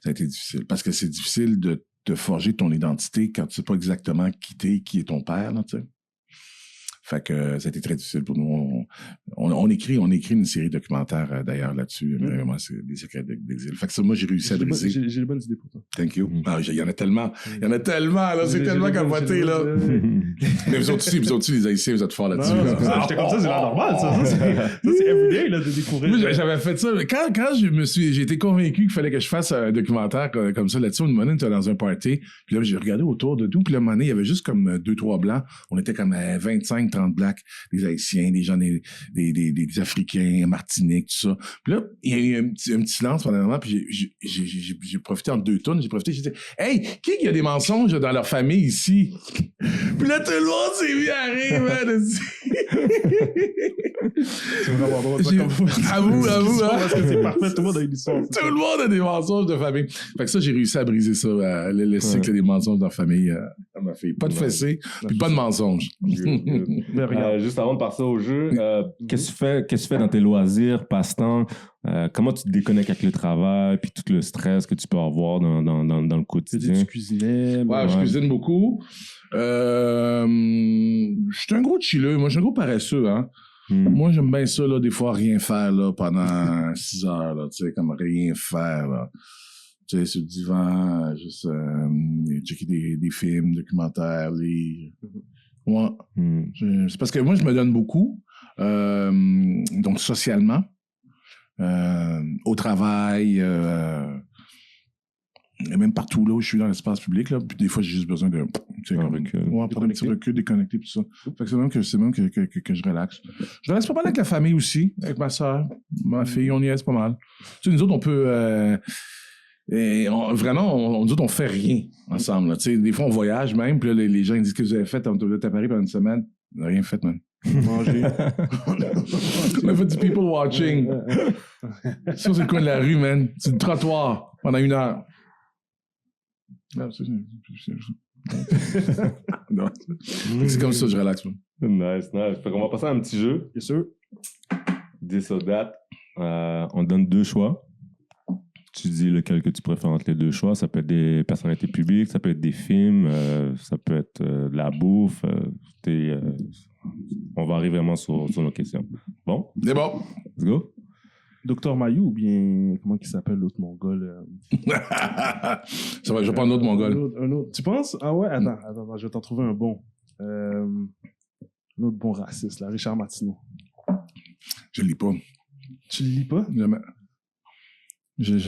Ça a été difficile. Parce que c'est difficile de forger ton identité quand tu sais pas exactement qui est ton père, là, tu sais. Fait que ça a été très difficile pour nous. On écrit une série documentaire, d'ailleurs, là-dessus. Vraiment, c'est des secrets d'exil. Fait que ça, moi, j'ai réussi à briser. J'ai des bonnes idées pour toi. Thank you. Ah, il y en a tellement. Il y en a tellement, là. C'est tellement capoté, là. Mais vous autres aussi, les Haïtiens, vous êtes forts là-dessus. J'étais comme ça, c'est l'air normal, ça. C'est everyday, là, de découvrir. Moi, j'avais fait ça. Quand j'ai été convaincu qu'il fallait que je fasse un documentaire comme ça là-dessus, une monnaie, on était dans un party. Puis là, j'ai regardé autour de tout. Puis là, une monnaie, il y avait juste comme 2-3 blancs. On était comme 25-30 blacks, des Haïtiens, des gens, des Africains, Martinique, tout ça. Puis là, il y a eu un petit silence pendant un moment, puis j'ai profité en 2 tonnes, j'ai dit « Hey, qui a des mensonges dans leur famille ici? » Puis là, tout le monde s'est mis à rire, man. C'est vraiment drôle. Avoue, hein? Parce que c'est parfait, tout le monde a une histoire. Tout le monde a des mensonges de famille. Fait que ça, j'ai réussi à briser ça, le cycle des mensonges dans la famille. ma fille. Pas de fessée, puis je pas de sais. mensonges. Mais regarde. Juste avant de passer au jeu, qu'est-ce que tu fais dans tes loisirs, passe-temps? Comment tu te déconnectes avec le travail, puis tout le stress que tu peux avoir dans le quotidien? Tu cuisinais. Ouais, je cuisine beaucoup. Je suis un gros chilleux. Moi, je suis un gros paresseux, hein. Moi, j'aime bien ça, là, des fois, rien faire, là, pendant 6 heures, là, tu sais, comme rien faire, là. Tu sais, sur le divan, juste checker des films, documentaires, lire. Ouais. C'est parce que moi, je me donne beaucoup, donc socialement, au travail, et même partout là où je suis dans l'espace public, là, puis des fois, j'ai juste besoin de... Tu sais, Un recul. Ouais, prendre un petit recul, déconnecter, tout ça. Fait que c'est même que je relaxe. Je relaxe pas mal avec la famille aussi, avec ma soeur, ma fille, on y est pas mal. Tu sais, nous autres, on peut... nous autres, on fait rien ensemble. Là. Tu sais, des fois, on voyage même, puis là, les gens ils disent que vous avez fait, on est à Paris pendant une semaine. On n'a rien fait, man. Manger. On a fait du people watching. Ça, c'est le coin de la rue, man. C'est le trottoir pendant 1 heure. Non, non. C'est comme ça que je relaxe. Moi. Nice. Fait qu'on va passer à un petit jeu. Bien sûr. This or that. On donne 2 choix. Tu dis lequel que tu préfères entre les 2 choix. Ça peut être des personnalités publiques, ça peut être des films, ça peut être de la bouffe. On va arriver vraiment sur nos questions. Bon? C'est bon. Let's go. Docteur Mayou ou bien comment il s'appelle l'autre mongol? Ça va, je vais prendre un autre mongol. Un autre. Tu penses? Ah ouais, attends, je vais t'en trouver un bon. Un autre bon raciste, là, Richard Martineau. Je le lis pas. Tu le lis pas? Jamais.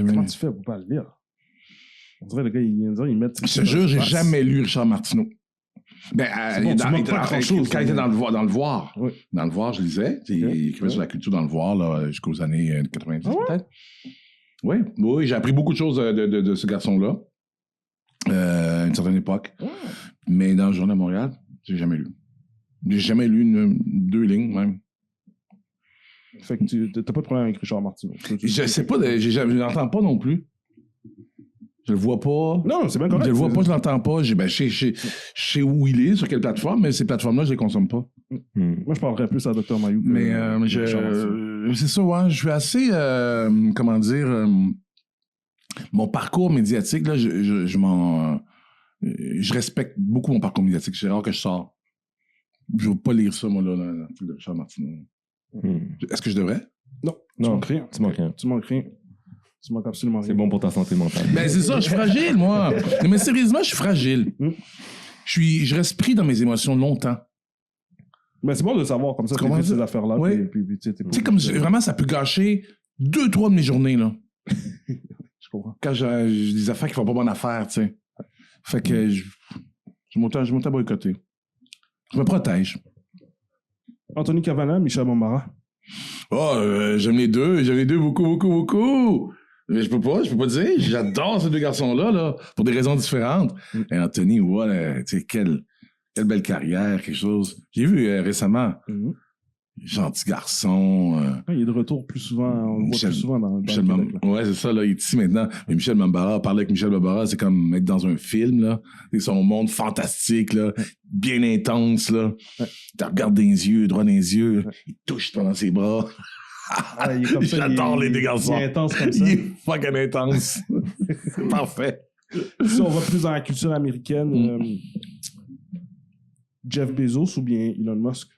Comment tu fais pour pas le lire? On dirait le gars, il met... Je te jure, j'ai jamais lu Richard Martineau. Ben, bon, tu manques pas grand-chose, quand il était dans le Voir. Oui. Dans le Voir, je lisais. Il écrivait sur la culture dans le Voir là, jusqu'aux années 90, peut-être. Oui, j'ai appris beaucoup de choses de ce garçon-là. À une certaine époque. Mais dans le Journal de Montréal, j'ai jamais lu. J'ai jamais lu 2 lignes, même. Fait que tu n'as pas de problème avec Richard Martineau. Je sais pas, je l'entends pas non plus. Je le vois pas. Non, c'est bien correct. Je le vois pas, je l'entends pas. Je sais où il est, sur quelle plateforme, mais ces plateformes-là, je les consomme pas. Moi, je parlerais plus à Dr. Mayou. Mais c'est ça, ouais. Je suis assez, comment dire, mon parcours médiatique, là, je respecte beaucoup mon parcours médiatique. C'est rare que je sors. Je veux pas lire ça, moi, là, dans le truc de Richard Martineau. Est-ce que je devrais? Non, tu manques rien. Tu manques rien. Tu manques rien. Tu manques absolument rien. C'est bon pour ta santé mentale. Ben, c'est ça, je suis fragile, moi. Mais sérieusement, je suis fragile. Je reste pris dans mes émotions longtemps. Ben, c'est bon de le savoir, comme ça, tu Comment fais dire? ces affaires-là. Oui. Puis, tu sais, comme vraiment, ça peut gâcher 2-3 de mes journées, là. Je comprends. Quand j'ai des affaires qui font pas bonne affaire, tu sais. Fait que je m'auto boycotter. Je me protège. Anthony Cavana, Michel Bambara. Oh, j'aime les deux. J'aime les deux beaucoup. Mais je peux pas dire. J'adore ces 2 garçons-là, là, pour des raisons différentes. Et Anthony, ouais, tu sais, quelle belle carrière, quelque chose. J'ai vu récemment, gentil garçon. Il est de retour plus souvent. On le voit plus souvent dans Michel le Québec, ouais, c'est ça, là, il est ici maintenant. Mais Michel Bambara, parler avec Michel Bambara, c'est comme être dans un film, là. C'est son monde fantastique, là, bien intense, là. Tu regardes dans les yeux, droit dans les yeux, il touche dans ses bras. il est comme ça, J'adore les 2 garçons. Il est intense comme ça. Il est fucking intense. C'est parfait. Si on va plus dans la culture américaine, Jeff Bezos ou bien Elon Musk?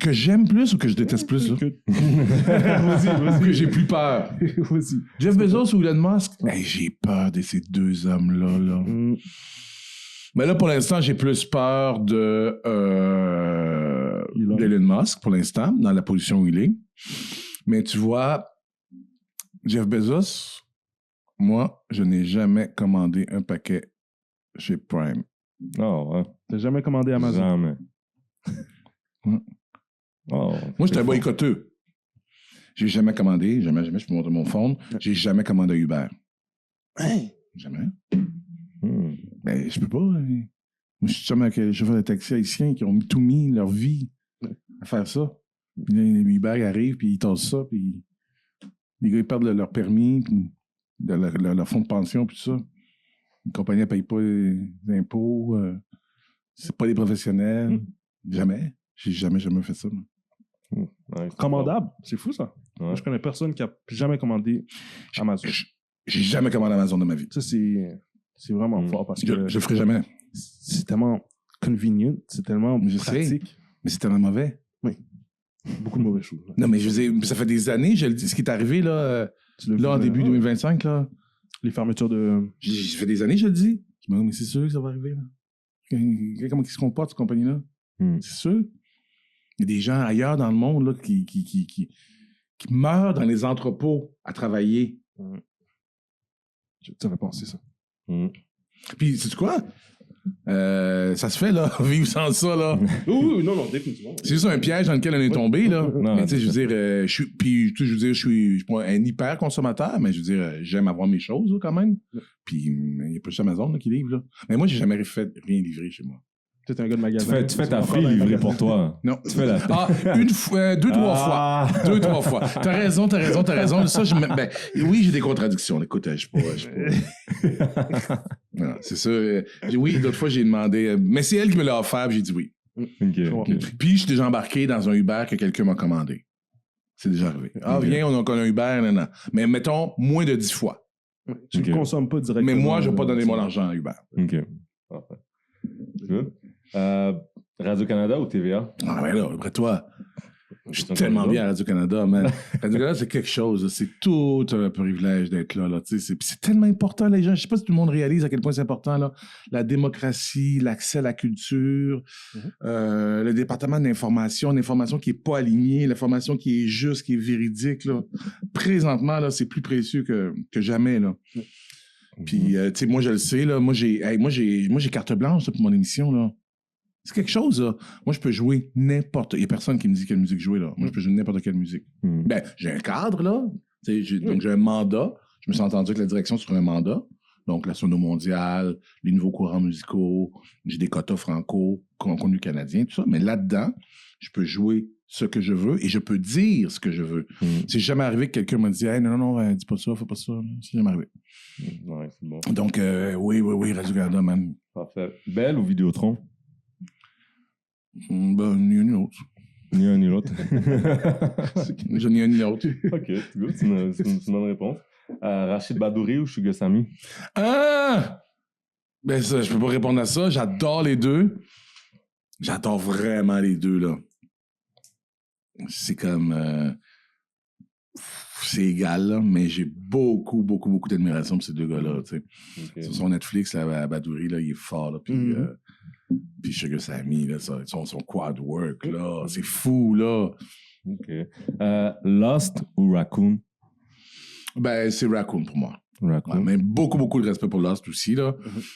Que j'aime plus ou que je déteste plus, là? Vas-y. Que j'ai plus peur. Vas-y. Jeff Bezos ou Elon Musk? Hey, j'ai peur de ces 2 hommes-là, là. Mais là, pour l'instant, j'ai plus peur d'Elon Musk, pour l'instant, dans la position où il est. Mais tu vois, Jeff Bezos, moi, je n'ai jamais commandé un paquet chez Prime. Oh, ouais. T'as jamais commandé Amazon? Jamais. Oh, moi, j'étais un boycotteux. J'ai jamais commandé, jamais, je peux montrer mon phone. J'ai jamais commandé Uber. Hein? Jamais. Ben, je peux pas. Moi, je suis chum avec les chauffeurs de taxi haïtiens qui ont tout mis leur vie à faire ça. Puis là, les Uber arrivent, puis ils tassent ça, puis les gars, ils perdent leur permis, puis leur fonds de pension, puis tout ça. Une compagnie ne paye pas les impôts. C'est pas des professionnels. Jamais. J'ai jamais fait ça. moi. Ouais, Commandable, c'est fou ça. Ouais. Moi, je connais personne qui a jamais commandé Amazon. J'ai jamais commandé Amazon de ma vie. Ça, c'est vraiment fort parce que Je le ferai jamais. c'est tellement convenient, c'est tellement Je sais. pratique. Mais c'est tellement mauvais. Beaucoup de mauvaises choses. Non, mais je veux dire, ça fait des années, ce qui est arrivé là, Tu l'as vu, là en début ouais. 2025, là. Les fermetures de... Ça fait des années, je le dis. Je me dis, mais c'est sûr que ça va arriver, là. Comment ils se comportent, cette compagnie-là? C'est sûr. Il y a des gens ailleurs dans le monde là, qui meurent dans les entrepôts à travailler. Tu avais pensé ça. Puis, sais-tu quoi? Ça se fait, là, vivre sans ça, là. Oui, non, définitivement. C'est juste un piège dans lequel on est tombé, là. Non, Mais tu sais, je veux dire, je suis pas un hyper consommateur, mais je veux dire, j'aime avoir mes choses, là, quand même. Puis, il y a pas juste Amazon là, qui livre, là. Mais moi, j'ai jamais fait rien livrer chez moi. Tu es un gars de magasin. Tu fais ta fille livrer pour toi. Non. Tu fais la... Une fois, deux, trois fois. Deux, trois fois. T'as raison. Ça, oui, j'ai des contradictions. Écoute, je suis pas... Non, c'est ça. Oui, d'autres fois, j'ai demandé... mais c'est elle qui me l'a offert, puis j'ai dit oui. OK. Puis, je suis déjà embarqué dans un Uber que quelqu'un m'a commandé. C'est déjà arrivé. Ah, viens, on a un Uber, non. Mais mettons, moins de 10 fois. Tu ne consommes pas directement. Mais moi, je ne vais pas donner mon argent à Uber. OK. Parfait. Good. Radio-Canada ou TVA? Ah, ben là, après toi... Je suis tellement bien à Radio-Canada, man. Radio-Canada, c'est quelque chose. C'est tout un privilège d'être là. Puis c'est tellement important, les gens. Je sais pas si tout le monde réalise à quel point c'est important, là. La démocratie, l'accès à la culture, le département d'information, l'information qui est pas alignée, l'information qui est juste, qui est véridique, là. Présentement, là, c'est plus précieux que jamais, là. Puis, tu sais, moi, je le sais, là. Moi, j'ai carte blanche là, pour mon émission, là. C'est quelque chose, là. Moi, je peux jouer n'importe... Il n'y a personne qui me dit quelle musique jouer, là. Moi, je peux jouer n'importe quelle musique. Ben, j'ai un cadre, là. Donc, j'ai un mandat. Je me suis entendu avec la direction sur un mandat. Donc, la sono mondiale, les nouveaux courants musicaux, j'ai des quotas franco, connu canadien, tout ça. Mais là-dedans, je peux jouer ce que je veux et je peux dire ce que je veux. C'est jamais arrivé que quelqu'un m'a dit « Hey, non, dis pas ça, fais pas ça. » C'est jamais arrivé. Ouais, c'est bon. Donc, oui, Radio-Canada, man. Parfait. Belle ou Vidéotron? Ben, ni un ni l'autre. Ni un ni l'autre. Je ni un ni l'autre. OK, good. C'est une bonne réponse. Rachid Badouri ou Sugar Sammy? Ah! Ben ça, je peux pas répondre à ça. J'adore les deux. J'adore vraiment les deux, là. C'est comme... c'est égal, là, mais j'ai beaucoup d'admiration pour ces deux gars-là, tu sais. Okay. Sur son Netflix, là, Badouri, là, il est fort, là, puis Sugar Sammy, là, son quad work, là, c'est fou, là. OK. Lost ou Raccoon? Ben, c'est Raccoon pour moi. Raccoon. Ouais, mais beaucoup de respect pour Lost aussi, là.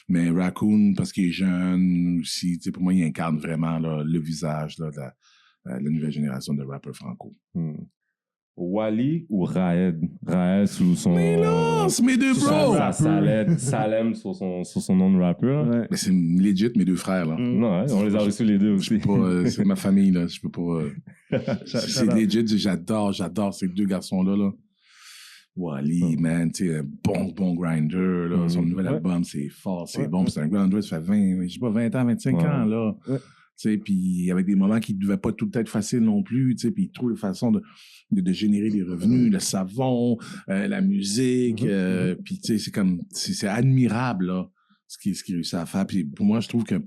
Mais Raccoon, parce qu'il est jeune aussi, tu sais, pour moi, il incarne vraiment là, le visage là, de la nouvelle génération de rappeurs franco. Wally ou Raed? Raed sous son... Mais non, c'est mes deux bros! Salem sur son nom de rappeur. Ouais. Mais c'est legit mes deux frères, là. Non, ouais, on les a reçus les deux aussi. C'est ma famille, là. Je peux pas... c'est legit, j'adore ces deux garçons-là, là. Wally, man, tu sais, bon grinder, là. Son nouvel album, c'est fort, c'est bon. C'est un grinder, ça fait 20 ans, 25 ans, là. Tu sais, puis avec des moments qui ne devaient pas tout être faciles non plus, tu sais, puis il trouve des façons de générer des revenus, le savon, la musique, puis tu sais, c'est comme, c'est admirable, là, ce qu'il réussit à faire. Puis pour moi, je trouve que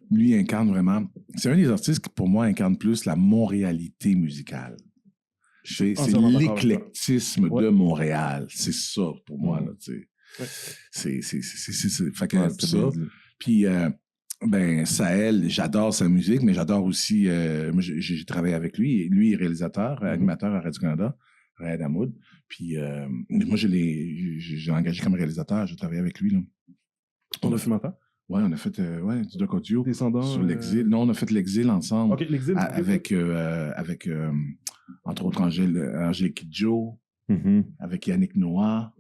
lui incarne vraiment, c'est un des artistes qui, pour moi, incarne plus la montréalité musicale. C'est l'éclectisme de Montréal. C'est ça, pour moi, là, tu sais. C'est fait que ça. Puis, ben, Sahel, j'adore sa musique, mais j'adore aussi... moi, j'ai travaillé avec lui. Et lui est réalisateur, animateur à Radio-Canada, Raed Hamoud. Puis, moi, j'ai engagé comme réalisateur. J'ai travaillé avec lui, là. Ton documentaire? Ouais, on a fait du doc audio. Descendant, sur l'exil. Non, on a fait l'exil ensemble. OK, l'exil. Avec entre autres, Angélique Kidjo, avec Yannick Noah.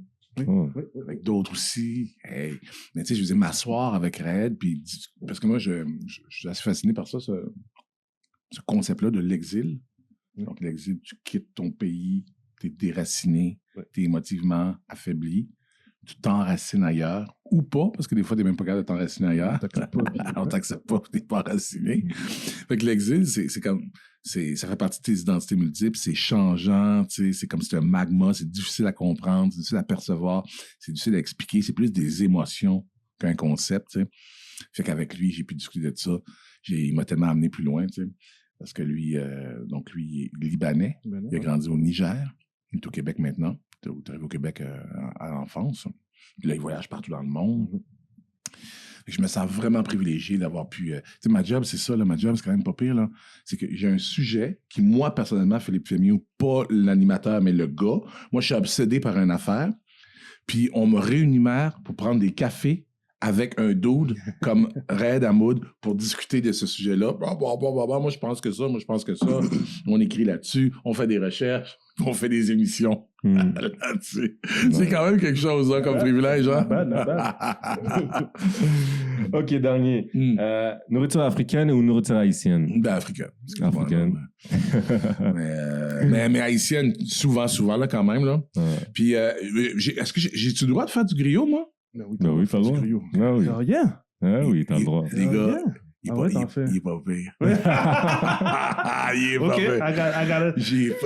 Avec d'autres aussi. Hey. Mais tu sais, je faisais m'asseoir avec Raed, puis parce que moi, je suis assez fasciné par ça, ce concept-là de l'exil. Donc, l'exil, tu quittes ton pays, t'es déraciné, t'es émotivement affaibli, tu t'enracines ailleurs, ou pas, parce que des fois, t'es même pas capable de t'enraciner ailleurs. On t'accepte pas, t'es pas enraciné. Fait que l'exil, c'est comme... ça fait partie de tes identités multiples, c'est changeant, tu sais, c'est comme si c'était un magma, c'est difficile à comprendre, c'est difficile à percevoir, c'est difficile à expliquer, c'est plus des émotions qu'un concept, tu sais. Fait qu'avec lui, j'ai pu discuter de ça. Il m'a tellement amené plus loin, tu sais, parce que lui, donc lui, il est libanais, il a grandi au Niger, il est au Québec maintenant, il est arrivé au Québec à l'enfance, puis là, il voyage partout dans le monde. Je me sens vraiment privilégié d'avoir pu... tu sais, ma job, c'est ça, là, ma job, c'est quand même pas pire, là. C'est que j'ai un sujet qui, moi, personnellement, Philippe Fémieux, pas l'animateur, mais le gars, moi, je suis obsédé par une affaire, puis on me réunimère pour prendre des cafés avec un dude comme Raed Hamoud pour discuter de ce sujet-là. Moi, je pense que ça, on écrit là-dessus, on fait des recherches, on fait des émissions là-dessus. C'est quand même quelque chose, hein, comme privilège, hein? OK, dernier. Nourriture africaine ou nourriture haïtienne? Ben, africaine. Africaine. Mais haïtienne, souvent, là, quand même, là. Puis, est-ce que j'ai-tu le droit de faire du griot, moi? Ben oui, fais le droit. Ah oui. Rien. Ah oui, t'as le droit. Les gars, il est pas pire. Il est pas pire.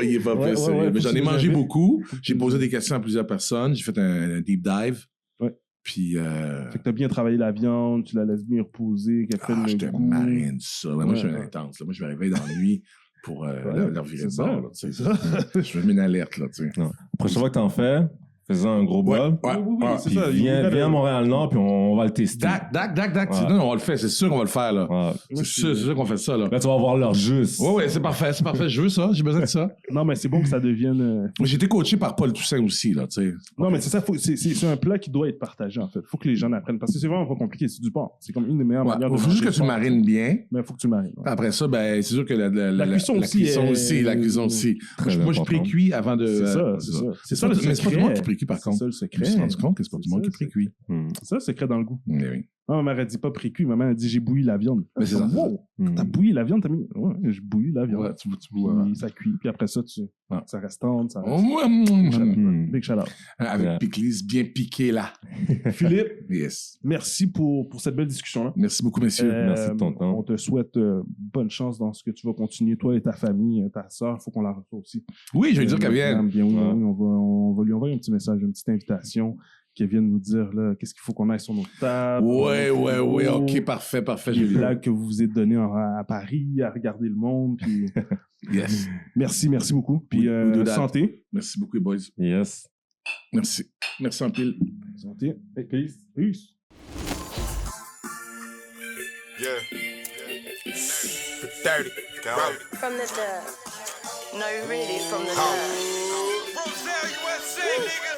Il est pas pire, sérieux. Mais j'en ai mangé beaucoup. J'ai posé des questions à plusieurs personnes. J'ai fait un deep dive. Ouais. Puis... Fait que t'as bien travaillé la viande, tu la laisses bien reposer, qu'elle fait je te le goût. marine ça. Moi, je suis un intense. Là. Moi, je vais réveiller dans la nuit pour leur virer de bord. Là, c'est ça. Je vais mettre une alerte, là, tu sais. La prochaine fois que t'en fais, fais-en un gros bol. Oui, c'est ça. Viens à Montréal-Nord, puis on va le tester. Dac. Ouais. Non, on le fait. C'est sûr qu'on va le faire, là. Ouais. C'est sûr qu'on fait ça, là. Là, tu vas voir leur juste. Oui, c'est parfait. Je veux ça. J'ai besoin de ça. Non, mais c'est bon que ça devienne... J'ai été coaché par Paul Toussaint aussi, là, tu sais. Non, mais c'est ça. C'est un plat qui doit être partagé, en fait. Faut que les gens apprennent. Parce que c'est vraiment pas compliqué. C'est du porc. C'est comme une des meilleures manières de faut juste manger que tu le marines bien. Mais il faut que tu marines. Ouais. Après ça, ben, c'est sûr que la cuisson aussi. La cuisson aussi. Moi, je précuis avant de... C'est ça le secret. Mais c'est pas tout le monde qui précuit, par contre. C'est ça le secret. Je me suis rendu compte que c'est pas tout le monde qui précuit. C'est ça le secret dans le goût. Oui. Non, ma mère, elle dit pas précuit. Ma mère, elle dit j'ai bouilli la viande. Mais c'est ça. Wow! T'as bouilli la viande, t'as mis. Ouais, j'ai bouilli la viande. Ouais, tu Puis ça cuit. Puis après ça, ça reste tendre. Ça reste... Big shout out. Avec pickles bien piqué, là. Philippe, Yes. merci pour cette belle discussion-là. Merci beaucoup, messieurs. Merci de ton temps. On te souhaite bonne chance dans ce que tu vas continuer, toi et ta famille, ta sœur. Il faut qu'on la reçoive aussi. Oui, je vais dire qu'elle vienne. Bien, oui, on va lui envoyer un petit message, une petite invitation. Qui vienne nous dire là, qu'est-ce qu'il faut qu'on aille sur notre table. Ouais. OK, parfait. Les blagues que vous vous êtes données à Paris, à regarder le monde. Puis... Yes. Merci beaucoup. Puis santé. Merci beaucoup, boys. Yes. Merci en pile. Santé. Hey, peace. Yeah. 30. From the dirt. No, really, from the dirt.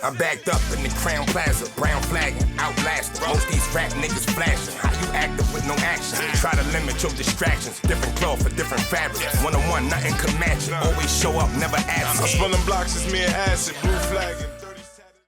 I'm backed up in the Crown Plaza, brown flagging, outlasting. Most these rap niggas flashing. How you active with no action? Try to limit your distractions. Different cloth for different fabrics. One-on-one, nothing can match it. Always show up, never absent. I'm spilling blocks, it's me and acid, blue flagging.